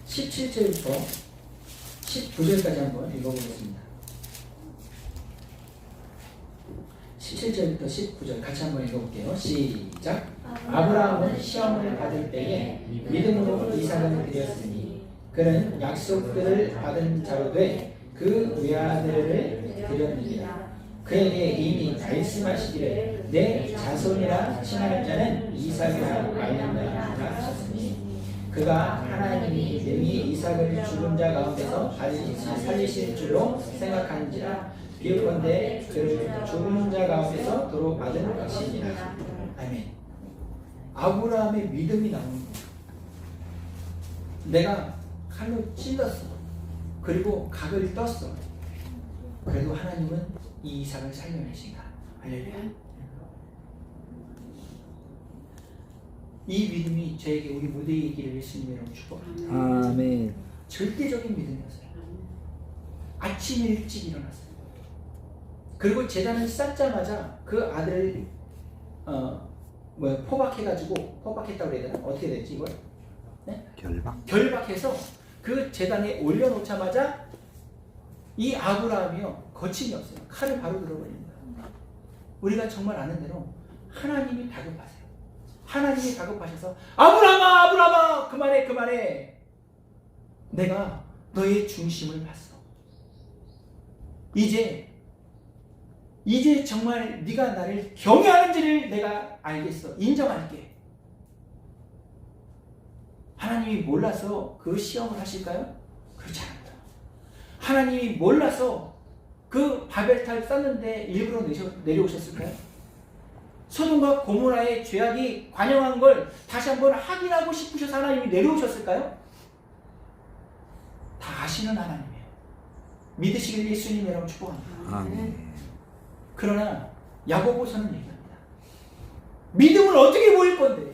(17절부터) 19절까지 한번 읽어보겠습니다. 17절부터 19절 같이 한번 읽어볼게요. 시작. 아브라함은 시험을 받을 때에 믿음으로 이삭을 드렸으니 그는 약속들을 받은 자로 돼 그 외아들을 드렸느니라. 그에게 이미 말씀하시기를 내 자손이라 칭할 자는 이삭이라 말한다 하셨으니 그가 하나님이 능히 이삭을 죽은 자 가운데서 살리실 줄로 생각하는지라. 비유컨대 그를 죽은 자 가운데서 도로 받은 것이니라. 아멘. 아브라함의 믿음이 나오는 거예요. 내가 칼로 찔렀어. 그리고 각을 떴어. 그래도 하나님은 이 이삭을 살려내신다. 할렐루야. 이 믿음이 저에게 우리 모두에게 있기를 예수님의 이름으로 축복합니다. 아멘. 절대적인 믿음이었어요. 아침 일찍 일어났어요. 그리고 제단을 쌓자마자 그 아들을 포박했다고 그래야 되나? 어떻게 됐지 이걸? 네? 결박해서 그 제단에 올려놓자마자 이 아브라함이요 거침이 없어요. 칼을 바로 들어버립니다. 우리가 정말 아는 대로 하나님이 다급하세요. 하나님이 다급하셔서 아브라함아 그만해 내가 너의 중심을 봤어. 이제 정말 네가 나를 경외하는지를 내가 알겠어. 인정할게. 하나님이 몰라서 그 시험을 하실까요? 그렇지 않아요. 하나님이 몰라서 그 바벨탑 쌓는데 일부러 내려오셨을까요? 소돔과 고모라의 죄악이 관영한 걸 다시 한번 확인하고 싶으셔서 하나님이 내려오셨을까요? 다 아시는 하나님이에요. 믿으시길 예수님의 이름으로 축복합니다. 아멘. 그러나 야고보서는 얘기합니다. 믿음을 어떻게 보일 건데?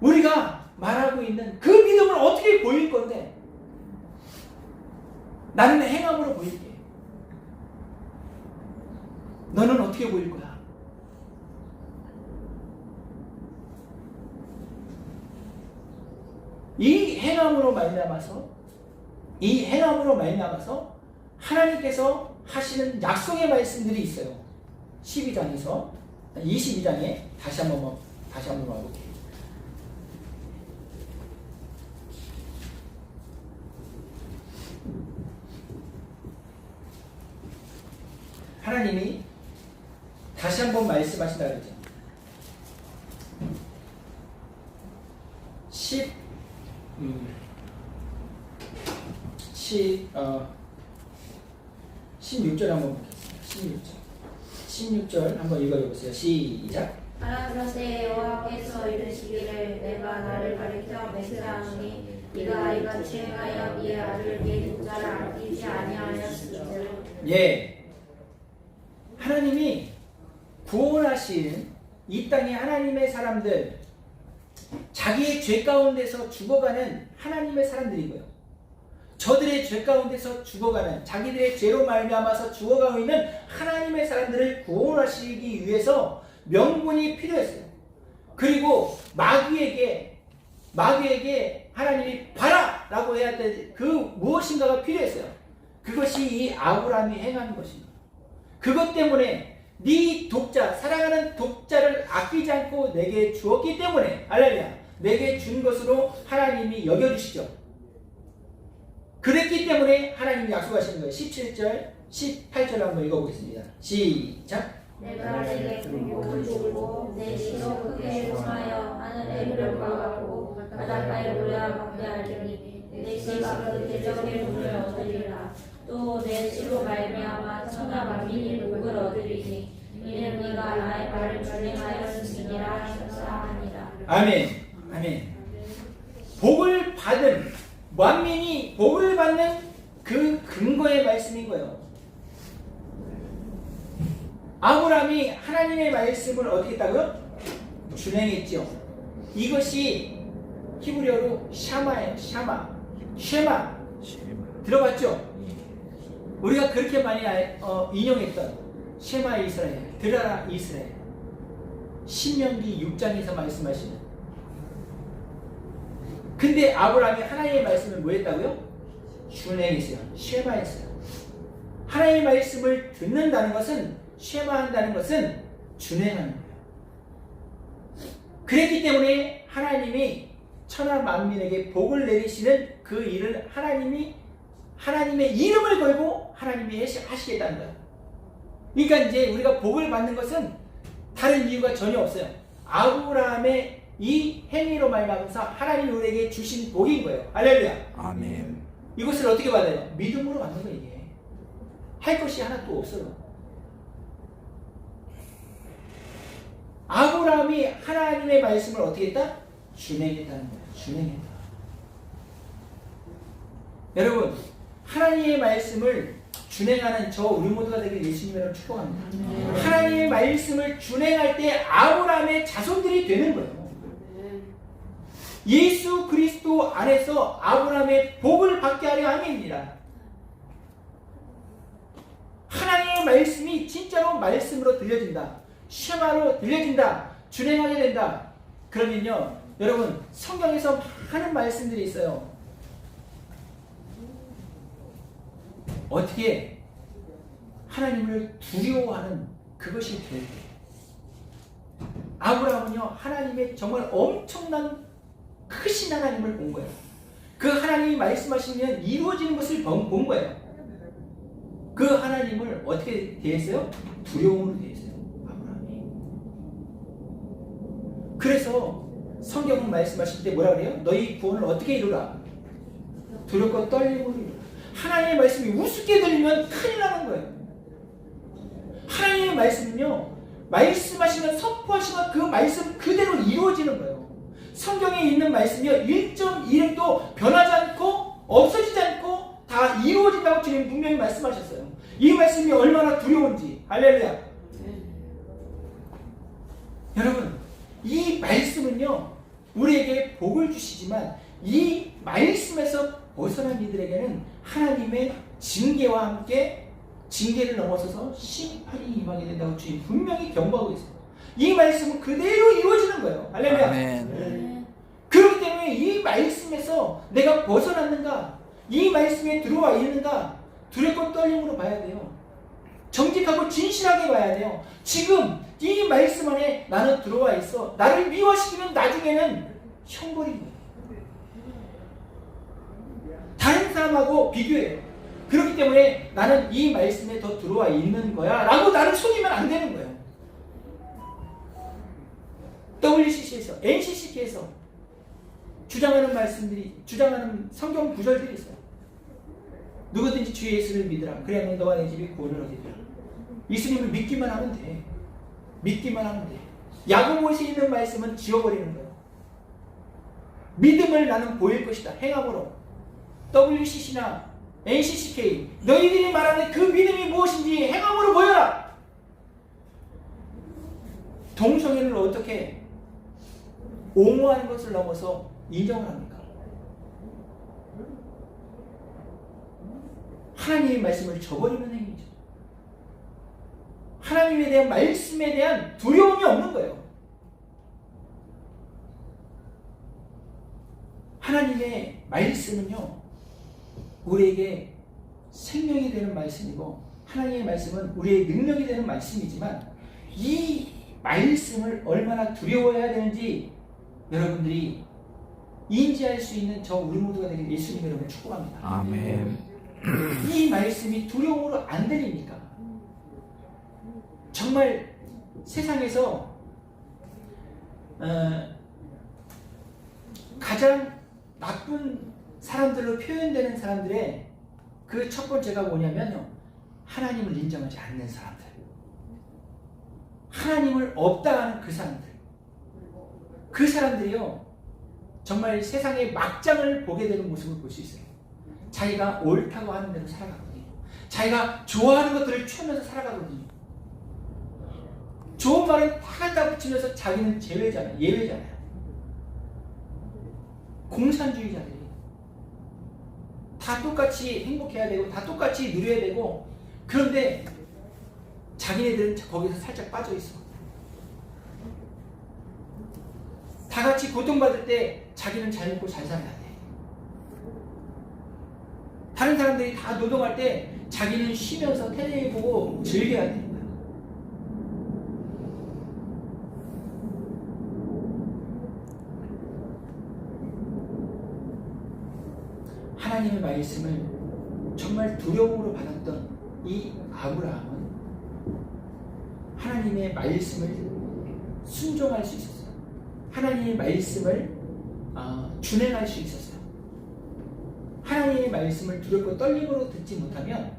우리가 말하고 있는 그 믿음을 어떻게 보일 건데? 나는 행함으로 보일게. 너는 어떻게 보일 거야? 이 행함으로 말미암아서 하나님께서 하시는 약속의 말씀들이 있어요. 12장에서 22장에 다시 한번 와볼게요. 하나님이 다시 한번 말씀하신다 그랬죠. 12 16절 한번 보겠습니다. 16절 한번 읽어보세요. 시작. 하나님의 여호와께서 이르시기를 내가 나를 가리켜 맹세하노니 네가 이같이 행하여 네 아들 네 독자를 아끼지 아니하였으므로. 예, 하나님이 구원하신 이 땅의 하나님의 사람들, 자기의 죄 가운데서 죽어가는 하나님의 사람들이고요. 저들의 죄 가운데서 죽어가는, 자기들의 죄로 말미암아서 죽어가고 있는 하나님의 사람들을 구원하시기 위해서 명분이 필요했어요. 그리고 마귀에게 하나님이 봐라! 라고 해야 될 그 무엇인가가 필요했어요. 그것이 이 아브라함이 행한 것입니다. 그것 때문에 네 독자, 사랑하는 독자를 아끼지 않고 내게 주었기 때문에, 할렐루야, 내게 준 것으로 하나님이 여겨주시죠. 그랬기 때문에 하나님이 약속하시는 거예요. 17절, 18절 한번 읽어보겠습니다. 시작. 내가 내게 복을 주고 내 시로 크게 성하여 하늘의 물을 막고 바닷가의 물을 먹게 하리니 내 씨가 그 대적의 물을 얻으리라. 또 내 씨로 말미암아 천하 만민이 복을 얻으리니 이는 네가 나의 말을 준행하였음이니라 하니라. 아멘. 아멘. 복을 받은, 만민이 복을 받는 그 근거의 말씀인 거예요. 아브라함이 하나님의 말씀을 어떻게 했다고요? 준행했죠. 이것이 히브리어로 샤마예요. 쉐마. 들어봤죠? 우리가 그렇게 많이 인용했던 쉐마 이스라엘, 들어라 이스라엘. 신명기 6장에서 말씀하시는. 근데 아브라함이 하나님의 말씀을 뭐 했다고요? 준행했어요. 쉐마했어요. 하나님의 말씀을 듣는다는 것은, 쉐마한다는 것은 준행하는 거예요. 그랬기 때문에 하나님이 천하 만민에게 복을 내리시는 그 일을 하나님의 이름을 걸고 하나님이 하시겠다는 거예요. 그러니까 이제 우리가 복을 받는 것은 다른 이유가 전혀 없어요. 아브라함의 이 행위로 말미암아서 하나님이 우리에게 주신 복인 거예요. 할렐루야. 아멘. 이것을 어떻게 받아요? 믿음으로 받는 거예요. 이게 할 것이 하나도 없어요. 아브라함이 하나님의 말씀을 어떻게 했다? 준행했다는 거예요. 준행했다. 여러분, 하나님의 말씀을 준행하는 저 우리 모두가 되길 예수님으로 축복합니다. 하나님의 말씀을 준행할 때 아브라함의 자손들이 되는 거예요. 예수 그리스도 안에서 아브라함의 복을 받게 하려 함입니다. 하나님의 말씀이 진짜로 말씀으로 들려진다. 쉐마로 들려진다. 준행하게 된다. 그러면요, 여러분, 성경에서 많은 말씀들이 있어요. 어떻게 하나님을 두려워하는 그것이 돼야 돼요. 아브라함은요, 하나님의 정말 엄청난 크신 하나님을 본 거예요. 그 하나님이 말씀하시면 이루어지는 것을 본 거예요. 그 하나님을 어떻게 대했어요? 두려움으로 대했어요. 아브라함이. 그래서 성경은 말씀하실 때 뭐라 그래요? 너희 구원을 어떻게 이루라? 두렵고 떨림으로 이루라. 하나님의 말씀이 우습게 들리면 큰일 나는 거예요. 하나님의 말씀은요, 말씀하시면 선포하시면 그 말씀 그대로 이루어지는 거예요. 성경에 있는 말씀이요, 1.1도 변하지 않고 없어지지 않고 다 이루어진다고 주님 분명히 말씀하셨어요. 이 말씀이 얼마나 두려운지. 할렐루야. 여러분, 이 말씀은요, 우리에게 복을 주시지만 이 말씀에서 벗어난 이들에게는 하나님의 징계와 함께 징계를 넘어서서 심판이 임하게 된다고 주님 분명히 경고하고 있어요. 이 말씀은 그대로 이루어지는 거예요. 할렐루야. 아멘. 그렇기 때문에 이 말씀에서 내가 벗어났는가, 이 말씀에 들어와 있는가, 두렵고 떨림으로 봐야 돼요. 정직하고 진실하게 봐야 돼요. 지금 이 말씀 안에 나는 들어와 있어. 나를 미워시키면 나중에는 형벌인 거예요. 다른 사람하고 비교해요. 그렇기 때문에 나는 이 말씀에 더 들어와 있는 거야 라고 나를 속이면 안 되는 거예요. WCC에서, NCC에서 주장하는 말씀들이, 주장하는 성경 구절들이 있어요. 누구든지 주 예수를 믿으라. 그래야 너와 내 집이 구원을 얻으리라. 예수님을 믿기만 하면 돼. 믿기만 하면 돼. 야고보서에 있는 말씀은 지워버리는 거예요. 믿음을 나는 보일 것이다. 행함으로. WCC나 NCCK 너희들이 말하는 그 믿음이 무엇인지 행함으로 보여라. 동성애를 어떻게 옹호하는 것을 넘어서 인정을 합니까? 하나님의 말씀을 저버리는 행위죠. 하나님에 대한 말씀에 대한 두려움이 없는 거예요. 하나님의 말씀은요, 우리에게 생명이 되는 말씀이고, 하나님의 말씀은 우리의 능력이 되는 말씀이지만, 이 말씀을 얼마나 두려워해야 되는지 여러분들이 인지할 수 있는 저 우리 모두가 되길 예수님 이름으로 축복합니다. 아멘. 이 말씀이 두려움으로 안 들립니까? 정말 세상에서 가장 나쁜 사람들로 표현되는 사람들의 그 첫 번째가 뭐냐면요, 하나님을 인정하지 않는 사람들, 하나님을 없다 하는 그 사람들이요, 정말 세상의 막장을 보게 되는 모습을 볼 수 있어요. 자기가 옳다고 하는 대로 살아가거든요. 자기가 좋아하는 것들을 취하면서 살아가거든요. 좋은 말은 다 갖다 붙이면서 자기는 제외잖아요. 예외잖아요. 공산주의자들이 다 똑같이 행복해야 되고 다 똑같이 누려야 되고, 그런데 자기네들은 거기서 살짝 빠져 있어. 다 같이 고통받을 때 자기는 잘 먹고 잘 살아야 돼. 다른 사람들이 다 노동할 때 자기는 쉬면서 텔레비 보고 즐겨야 되는 거야. 하나님의 말씀을 정말 두려움으로 받았던 이 아브라함은 하나님의 말씀을 순종할 수 있었어요. 하나님의 말씀을 준행할 수 있었어요. 하나님의 말씀을 두렵고 떨림으로 듣지 못하면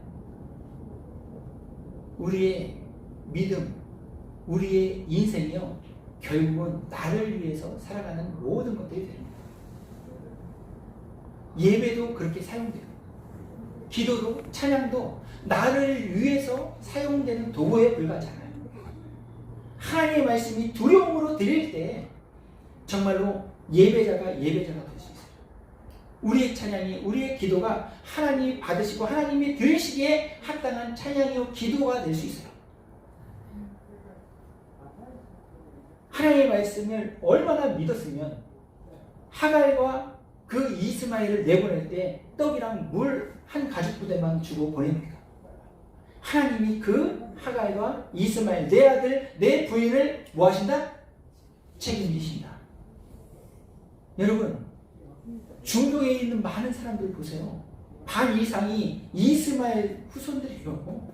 우리의 믿음, 우리의 인생이요, 결국은 나를 위해서 살아가는 모든 것들이 됩니다. 예배도 그렇게 사용돼요. 기도도, 찬양도 나를 위해서 사용되는 도구에 불과하잖아요. 하나님의 말씀이 두려움으로 드릴 때 정말로 예배자가 될 수 있어요. 우리의 찬양이, 우리의 기도가 하나님이 받으시고 하나님이 들으시기에 합당한 찬양이요 기도가 될 수 있어요. 하나님의 말씀을 얼마나 믿었으면 하갈과 그 이스마엘을 내보낼 때 떡이랑 물 한 가죽 부대만 주고 보냅니까? 하나님이 그 하갈과 이스마엘, 내 아들, 내 부인을 뭐 하신다? 책임지신다. 여러분, 중동에 있는 많은 사람들 보세요. 반 이상이 이스마엘 후손들이요.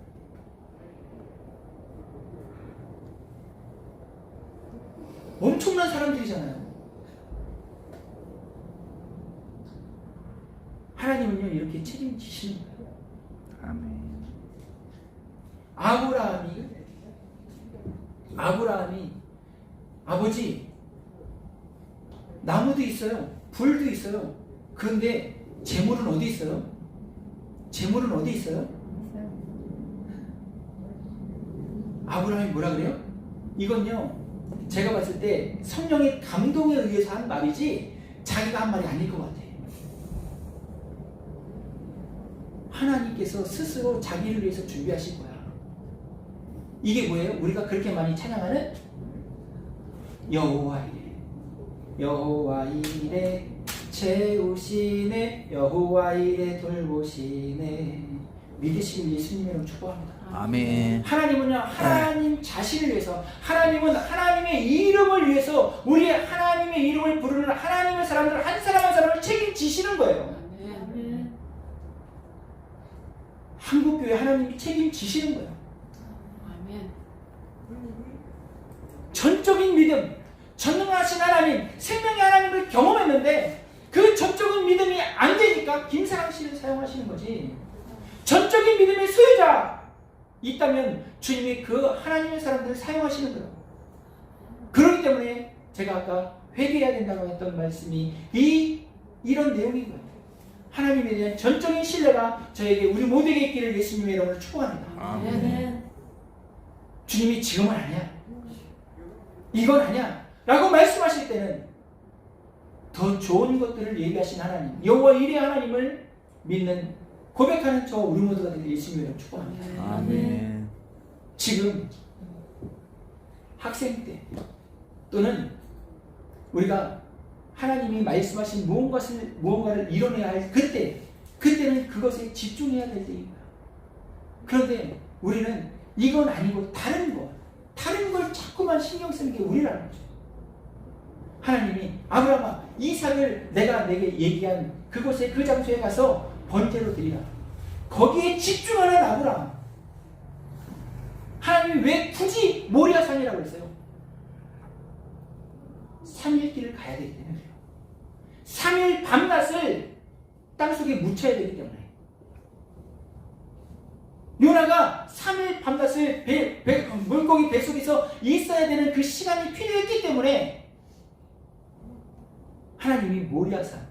엄청난 사람들이잖아요. 하나님은요, 이렇게 책임지시는 거예요. 아멘. 아브라함이 아버지, 나무도 있어요, 불도 있어요. 그런데 재물은 어디 있어요? 재물은 어디 있어요? 아브라함이 뭐라 그래요? 이건요, 제가 봤을 때 성령의 감동에 의해서 한 말이지 자기가 한 말이 아닐 것 같아요. 하나님께서 스스로 자기를 위해서 준비하신 거야. 이게 뭐예요? 우리가 그렇게 많이 찬양하는 여호와 이레, 여호와 이레 채우시네, 여호와 이레 돌보시네. 믿으시길 예수님으로 축복합니다. 아멘. 하나님은요, 하나님 자신을 위해서, 하나님은 하나님의 이름을 위해서 우리 하나님의 이름을 부르는 하나님의 사람들 한 사람 한 사람을 책임지시는 거예요. 한국교회 하나님이 책임지시는 거예요. 아멘. 전적인 믿음, 전능하신 하나님, 생명의 하나님을 경험했는데 그 전적인 믿음이 안 되니까 김사랑 씨를 사용하시는 거지. 전적인 믿음의 소유자 있다면 주님이 그 하나님의 사람들을 사용하시는 거예요. 그렇기 때문에 제가 아까 회개해야 된다고 했던 말씀이 이런 내용인 거예요. 하나님에 대한 전적인 신뢰가 저에게 우리 모두에게 있기를 예수님의 이름으로 축원합니다. 아멘. 주님이 지금은 아니야, 이건 아니야 라고 말씀하실 때는 더 좋은 것들을 얘기하신 하나님, 여호와 일의 하나님을 믿는 고백하는 저 우리 모두가 되길 예수님의 이름으로 축원합니다. 아멘. 지금 학생 때 또는 우리가 하나님이 말씀하신 무언가를 이뤄내야 할 그때는 그것에 집중해야 될 때입니다. 그런데 우리는 이건 아니고 다른 걸 자꾸만 신경 쓰는 게 우리라는 거죠. 하나님이 아브라함아, 이삭을 내가 내게 얘기한 그곳에 그 장소에 가서 번제로 드리라. 거기에 집중하는 아브라함. 하나님이 왜 굳이 모리아산이라고 했어요? 3일 길을 가야 되기 때문에 그래요. 3일 밤낮을 땅속에 묻혀야 되기 때문에. 요나가 3일 밤낮을 물고기 뱃속에서 있어야 되는 그 시간이 필요했기 때문에 하나님이 모리아산,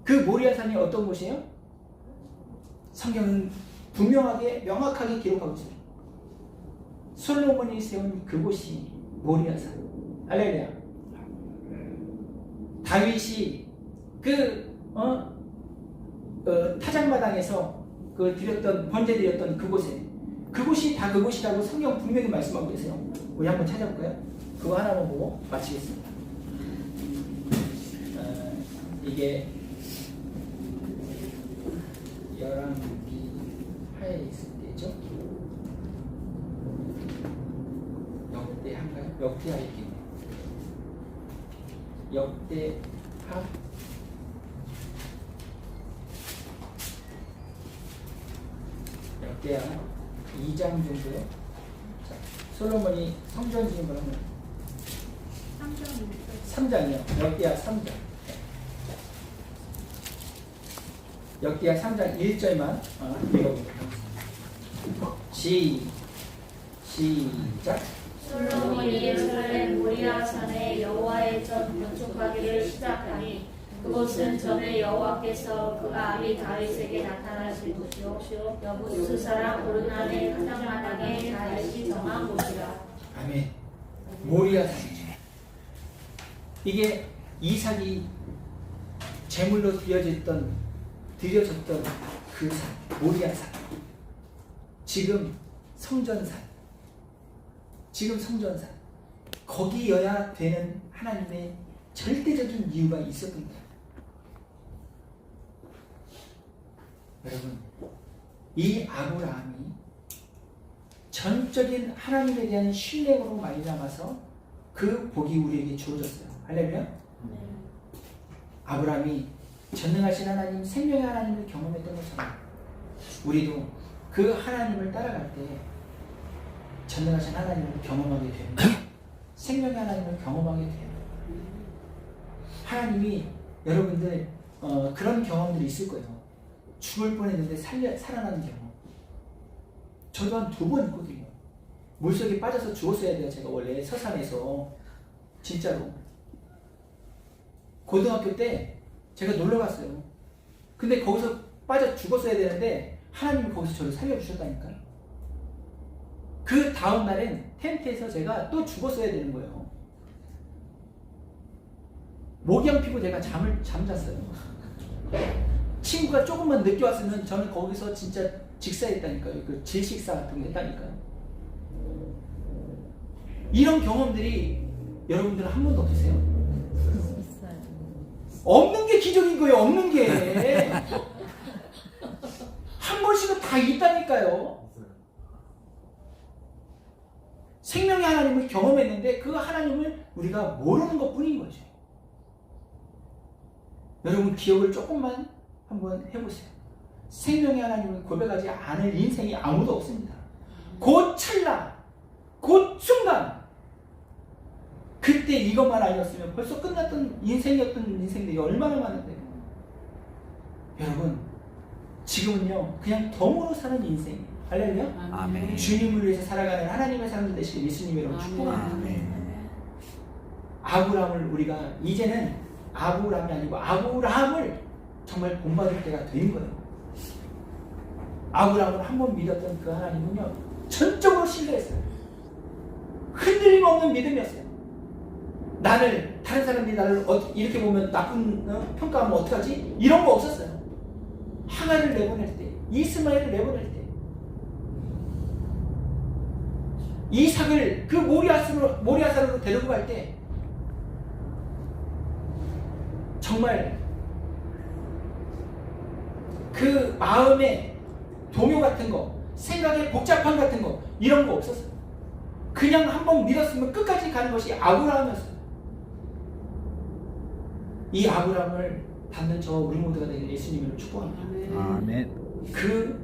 그 모리아산이 어떤 곳이에요? 성경은 분명하게 명확하게 기록하고 있어요. 솔로몬이 세운 그곳이 모리아산. 할렐루야. 다윗이 타작마당에서 번제 드렸던 그곳이 다 그곳이라고 성경 분명히 말씀하고 계세요. 우리 한번 찾아볼까요? 그거 하나만 보고 마치겠습니다. 이게 열왕기 하에 있을 때죠. 역대하인가요? 역대하 있겠네요. 역대하 2장 정도요. 자, 솔로몬이 성전 지은 거는 3장이요. 역대하 3장. 역대하 3장 1절만 읽어보도록 하겠습니다. 시작. 솔로몬이 예루살렘 모리아산에 여호와의 전 건축하기를 시작하니 그곳은 전에 여호와께서 그가 아비 다윗에게 나타나실 곳이요 여부스 사람 오르난의 타작마당에 다윗이 정한 곳이라. 아멘. 모리아산이죠. 이게 이삭이 제물로 드려졌던 그 산, 모리아산. 지금 성전산. 거기여야 되는 하나님의 절대적인 이유가 있었던 거예요. 여러분, 이 아브라함이 전적인 하나님에 대한 신뢰로 말미암아서 그 복이 우리에게 주어졌어요. 할렐루야. 아브라함이 전능하신 하나님, 생명의 하나님을 경험했던 것처럼 우리도 그 하나님을 따라갈 때 전능하신 하나님을 경험하게 됩니다. 생명의 하나님을 경험하게 돼요. 하나님이 여러분들 그런 경험들이 있을 거예요. 죽을 뻔했는데 살아나는 경험. 저도 한 2번 있거든요. 물속에 빠져서 죽었어야 돼요. 제가 원래 서산에서 진짜로 고등학교 때 제가 놀러 갔어요. 근데 거기서 빠져 죽었어야 되는데 하나님이 거기서 저를 살려주셨다니까요. 그 다음 날엔 텐트에서 제가 또 죽었어야 되는 거예요. 모기향 피고 제가 잠잤어요. 친구가 조금만 늦게 왔으면 저는 거기서 진짜 직사했다니까요. 그 질식사 같은 거 했다니까요. 이런 경험들이 여러분들은 한 번도 없으세요? 없는 게 기적인 거예요. 없는 게. 한 번씩은 다 있다니까요. 생명의 하나님을 경험했는데 그 하나님을 우리가 모르는 것 뿐인 거죠. 여러분 기억을 조금만 한번 해보세요. 생명의 하나님을 고백하지 않을 인생이 아무도 없습니다. 곧 찰나, 곧 순간, 그때 이것만 아니었으면 벌써 끝났던 인생이었던 인생들이 얼마나 많은데. 여러분, 지금은요 그냥 덤으로 사는 인생. 할렐루야. 아멘. 주님을 위해서 살아가는 하나님의 사람들 되시길 예수님 이름으로 축복합니다. 아멘. 아브라함을 우리가 이제는 아브라함이 아니고 아브라함을 정말 본받을 때가 된 거예요. 아브라함을 한번 믿었던 그 하나님은요 전적으로 신뢰했어요. 흔들림 없는 믿음이었어요. 다른 사람들이 나를 이렇게 보면 나쁜 평가하면 어떡하지? 이런 거 없었어요. 하갈을 내보낼 때, 이스마엘을 내보낼 때, 이삭을 그 모리아산으로 데리고 갈 때 정말 그 마음에 동요 같은 거, 생각의 복잡함 같은 거 이런 거 없었어요. 그냥 한번 믿었으면 끝까지 가는 것이 아브라함이었어요. 이 아브라함을 닮는 저 우리 모두가 되길 예수님으로 축복합니다. 아멘. 그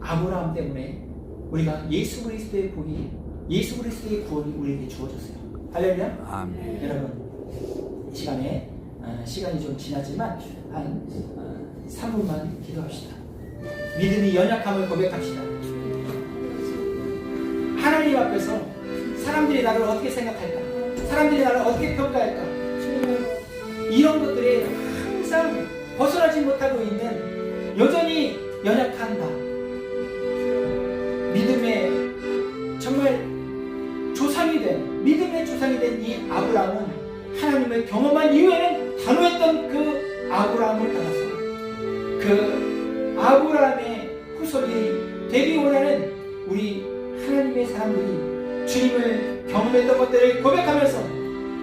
아브라함 때문에 우리가 예수 그리스도의 복이, 예수 그리스도의 구원이 우리에게 주어졌어요. 할렐루야. 아멘. 여러분, 이 시간에 시간이 좀 지났지만 한 3분만 기도합시다. 믿음이 연약함을 고백합시다. 하나님 앞에서 사람들이 나를 어떻게 생각할까? 사람들이 나를 어떻게 평가할까? 이런 것들에 항상 벗어나지 못하고 있는 여전히 연약한 나, 믿음의 정말 믿음의 조상이 된 이 아브라함은 하나님을 경험한 이후에는 단호했던 그 아브라함을 따라서 그 아브라함의 후손이 되기 원하는 우리 하나님의 사람들이 주님을 경험했던 것들을 고백하면서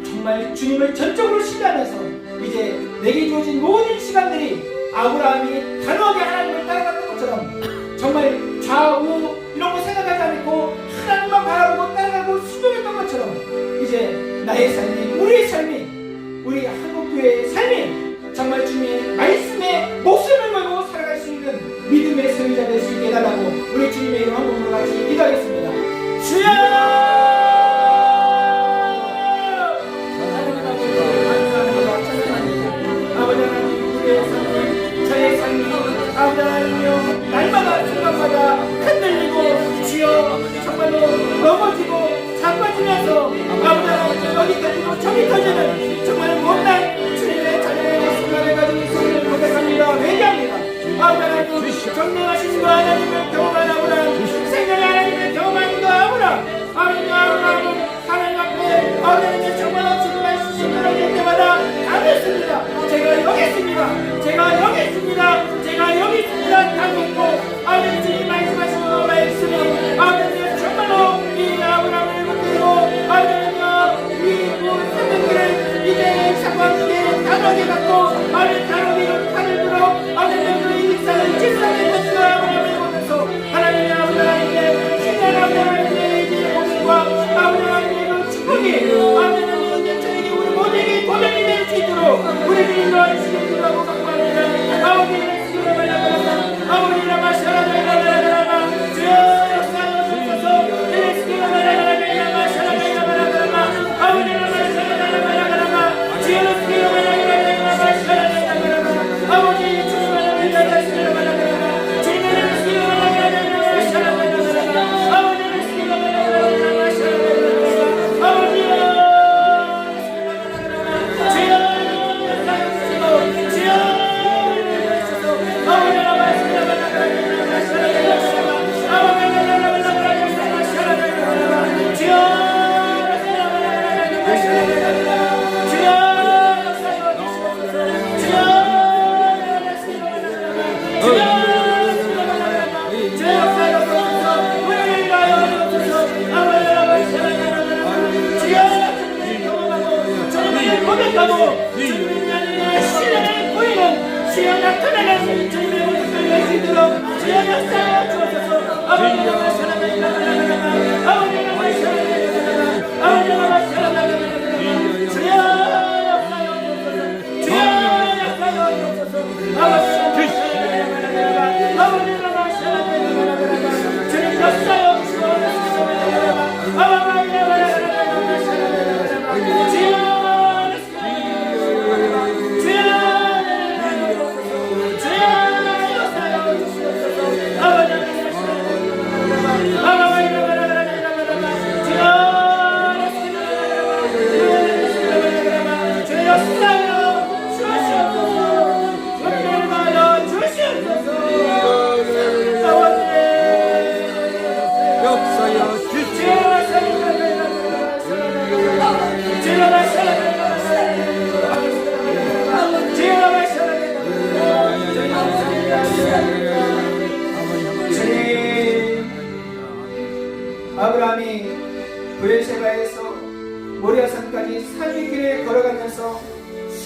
정말 주님을 전적으로 신뢰하면서 이제 내게 주어진 모든 시간들이 아브라함이 단호하게 하나님을 따라갔던 것처럼 정말 좌우 이런 거 생각하지 않고 하나님만 바라보고 따라가고 순종했던 것처럼 이제 나의 삶이, 우리의 삶이, 우리 한국교회의 삶이 정말 주님의 말씀에 목숨을 걸고 살아갈 수 있는 믿음의 소유자 될 수 있게 해달라고 우리 주님의 이름 한 번으로 같이 기도하겠습니다. 주여! 저의 삶이 아버지여 날마다 순간마다 흔들리고 주여 정말로 넘어지고 자빠지면서 아버지 여기 터지고 저기 터지는 정말 못난 주님의 자녀의 순간을 가지고 있음을 고백합니다. 회개합니다. 아버지 정령하신 그 하나님을 경험한 아브라함, 생명의 하나님을 경험한 그 아브라함, 하나님 앞에 아버지의 정말 없이도 말씀을 들을 때마다 감했습니다. 제가 여기 있습니다. 제가 여기 있습니다. 다 믿고 아버지 말씀하시는 말씀이 아버지 정말로 이 아브라함을 붙들고 아버지는요 이 생명들을 이제 상관에게 단호하게 갖고 아버지 단호하게 칼을 들어 아버지는 이 일상을 질서하게 그 아브라함을 보면서 하나님의 아버지에게 신뢰하는 하나님의 이제 복음과 아버지 하나님의 축복이 아버지는 이제 저에게 우리 모두에게 도전이 될 수 있도록 우리를 인도하시기 바라고 감사합니다. 아버지라 마셔라 주여 역사하소서 예수님을 말하라 마셔라 아버지라 마셔라 주여 예수님을 말하라 마셔라 아버지 주님을 말하라 주님을 말하라 주님을 예수님을 말하라 마셔라 아버지 예수님을 말하라 마셔라 아버지여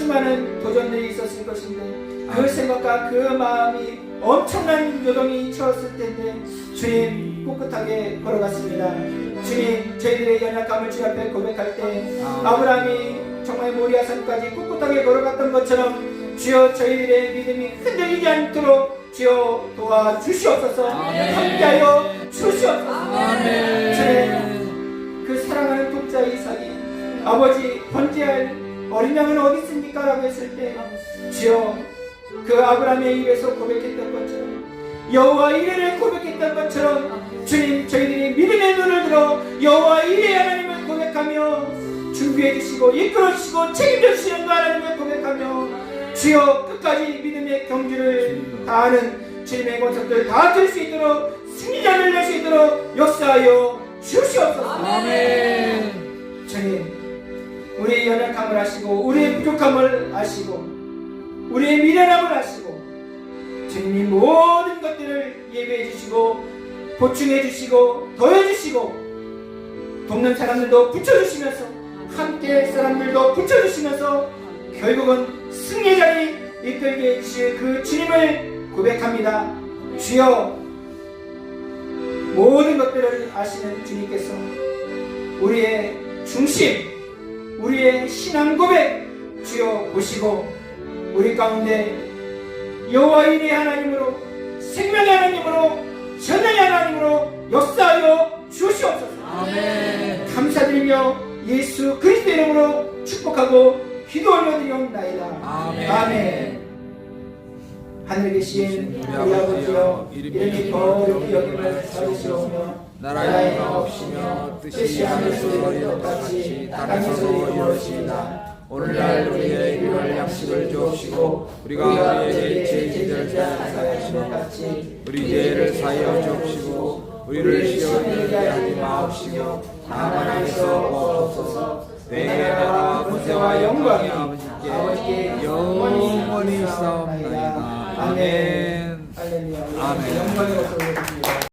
수많은 도전들이 있었을 것인데 그 생각과 그 마음이 엄청난 요동이 채웠을 텐데 주님 꿋꿋하게 걸어갔습니다. 주님 저희들의 연약함을 주 앞에 고백할 때 아브라함이 정말 모리아산까지 꿋꿋하게 걸어갔던 것처럼 주여 저희들의 믿음이 흔들리지 않도록 주여 도와주시옵소서. 함께하여 주시옵소서. 주님 그 사랑하는 독자 이삭이 아버지 번제할 어린 양은 어디 있습니까? 라고 했을 때 주여 그 아브라함의 입에서 고백했던 것처럼 여호와 이레를 고백했던 것처럼 주님 저희들이 믿음의 눈을 들어 여호와 이레 하나님을 고백하며 준비해 주시고 이끌어 주시고 책임져 주시는 하나님을 고백하며 주여 끝까지 믿음의 경주를 다하는 주님의 권속들 다 들 수 있도록 승리자를 낼 수 있도록 역사하여 주시옵소서. 아멘. 주님 우리의 연약함을 아시고 우리의 부족함을 아시고 우리의 미련함을 아시고 주님이 모든 것들을 예배해 주시고 보충해 주시고 더해 주시고 돕는 사람들도 붙여주시면서 함께 할 사람들도 붙여주시면서 결국은 승리의 자리 이끌게 해주실 그 주님을 고백합니다. 주여 모든 것들을 아시는 주님께서 우리의 중심 우리의 신앙 고백 주여 보시고 우리 가운데 여호와 이레 하나님으로 생명의 하나님으로 전능의 하나님으로 역사하여 주시옵소서. 아멘. 감사드리며 예수 그리스도의 이름으로 축복하고 기도 올려드리옵나이다. 아멘. 하늘에 계신 우리 아버지여 이름이 거룩히 여김을 받으시오며 나라의 없으며 뜻이 하늘에서 이루어진 같이 땅에서도 이루어지이다. 오늘날 우리의 일용할 양식을 주옵시고 우리가 우리에게 죄지들을 사하여 같이 우리 죄를 사하여 주옵시고 우리를 시험에 하지 마옵시고 다만 하나님께서 구하옵소서. 내게 나라 권세와 영광이 아버지께 영원히 있사옵나이다. 아멘. 할렐루야. 아멘. 영광의 것을 올려드립니다.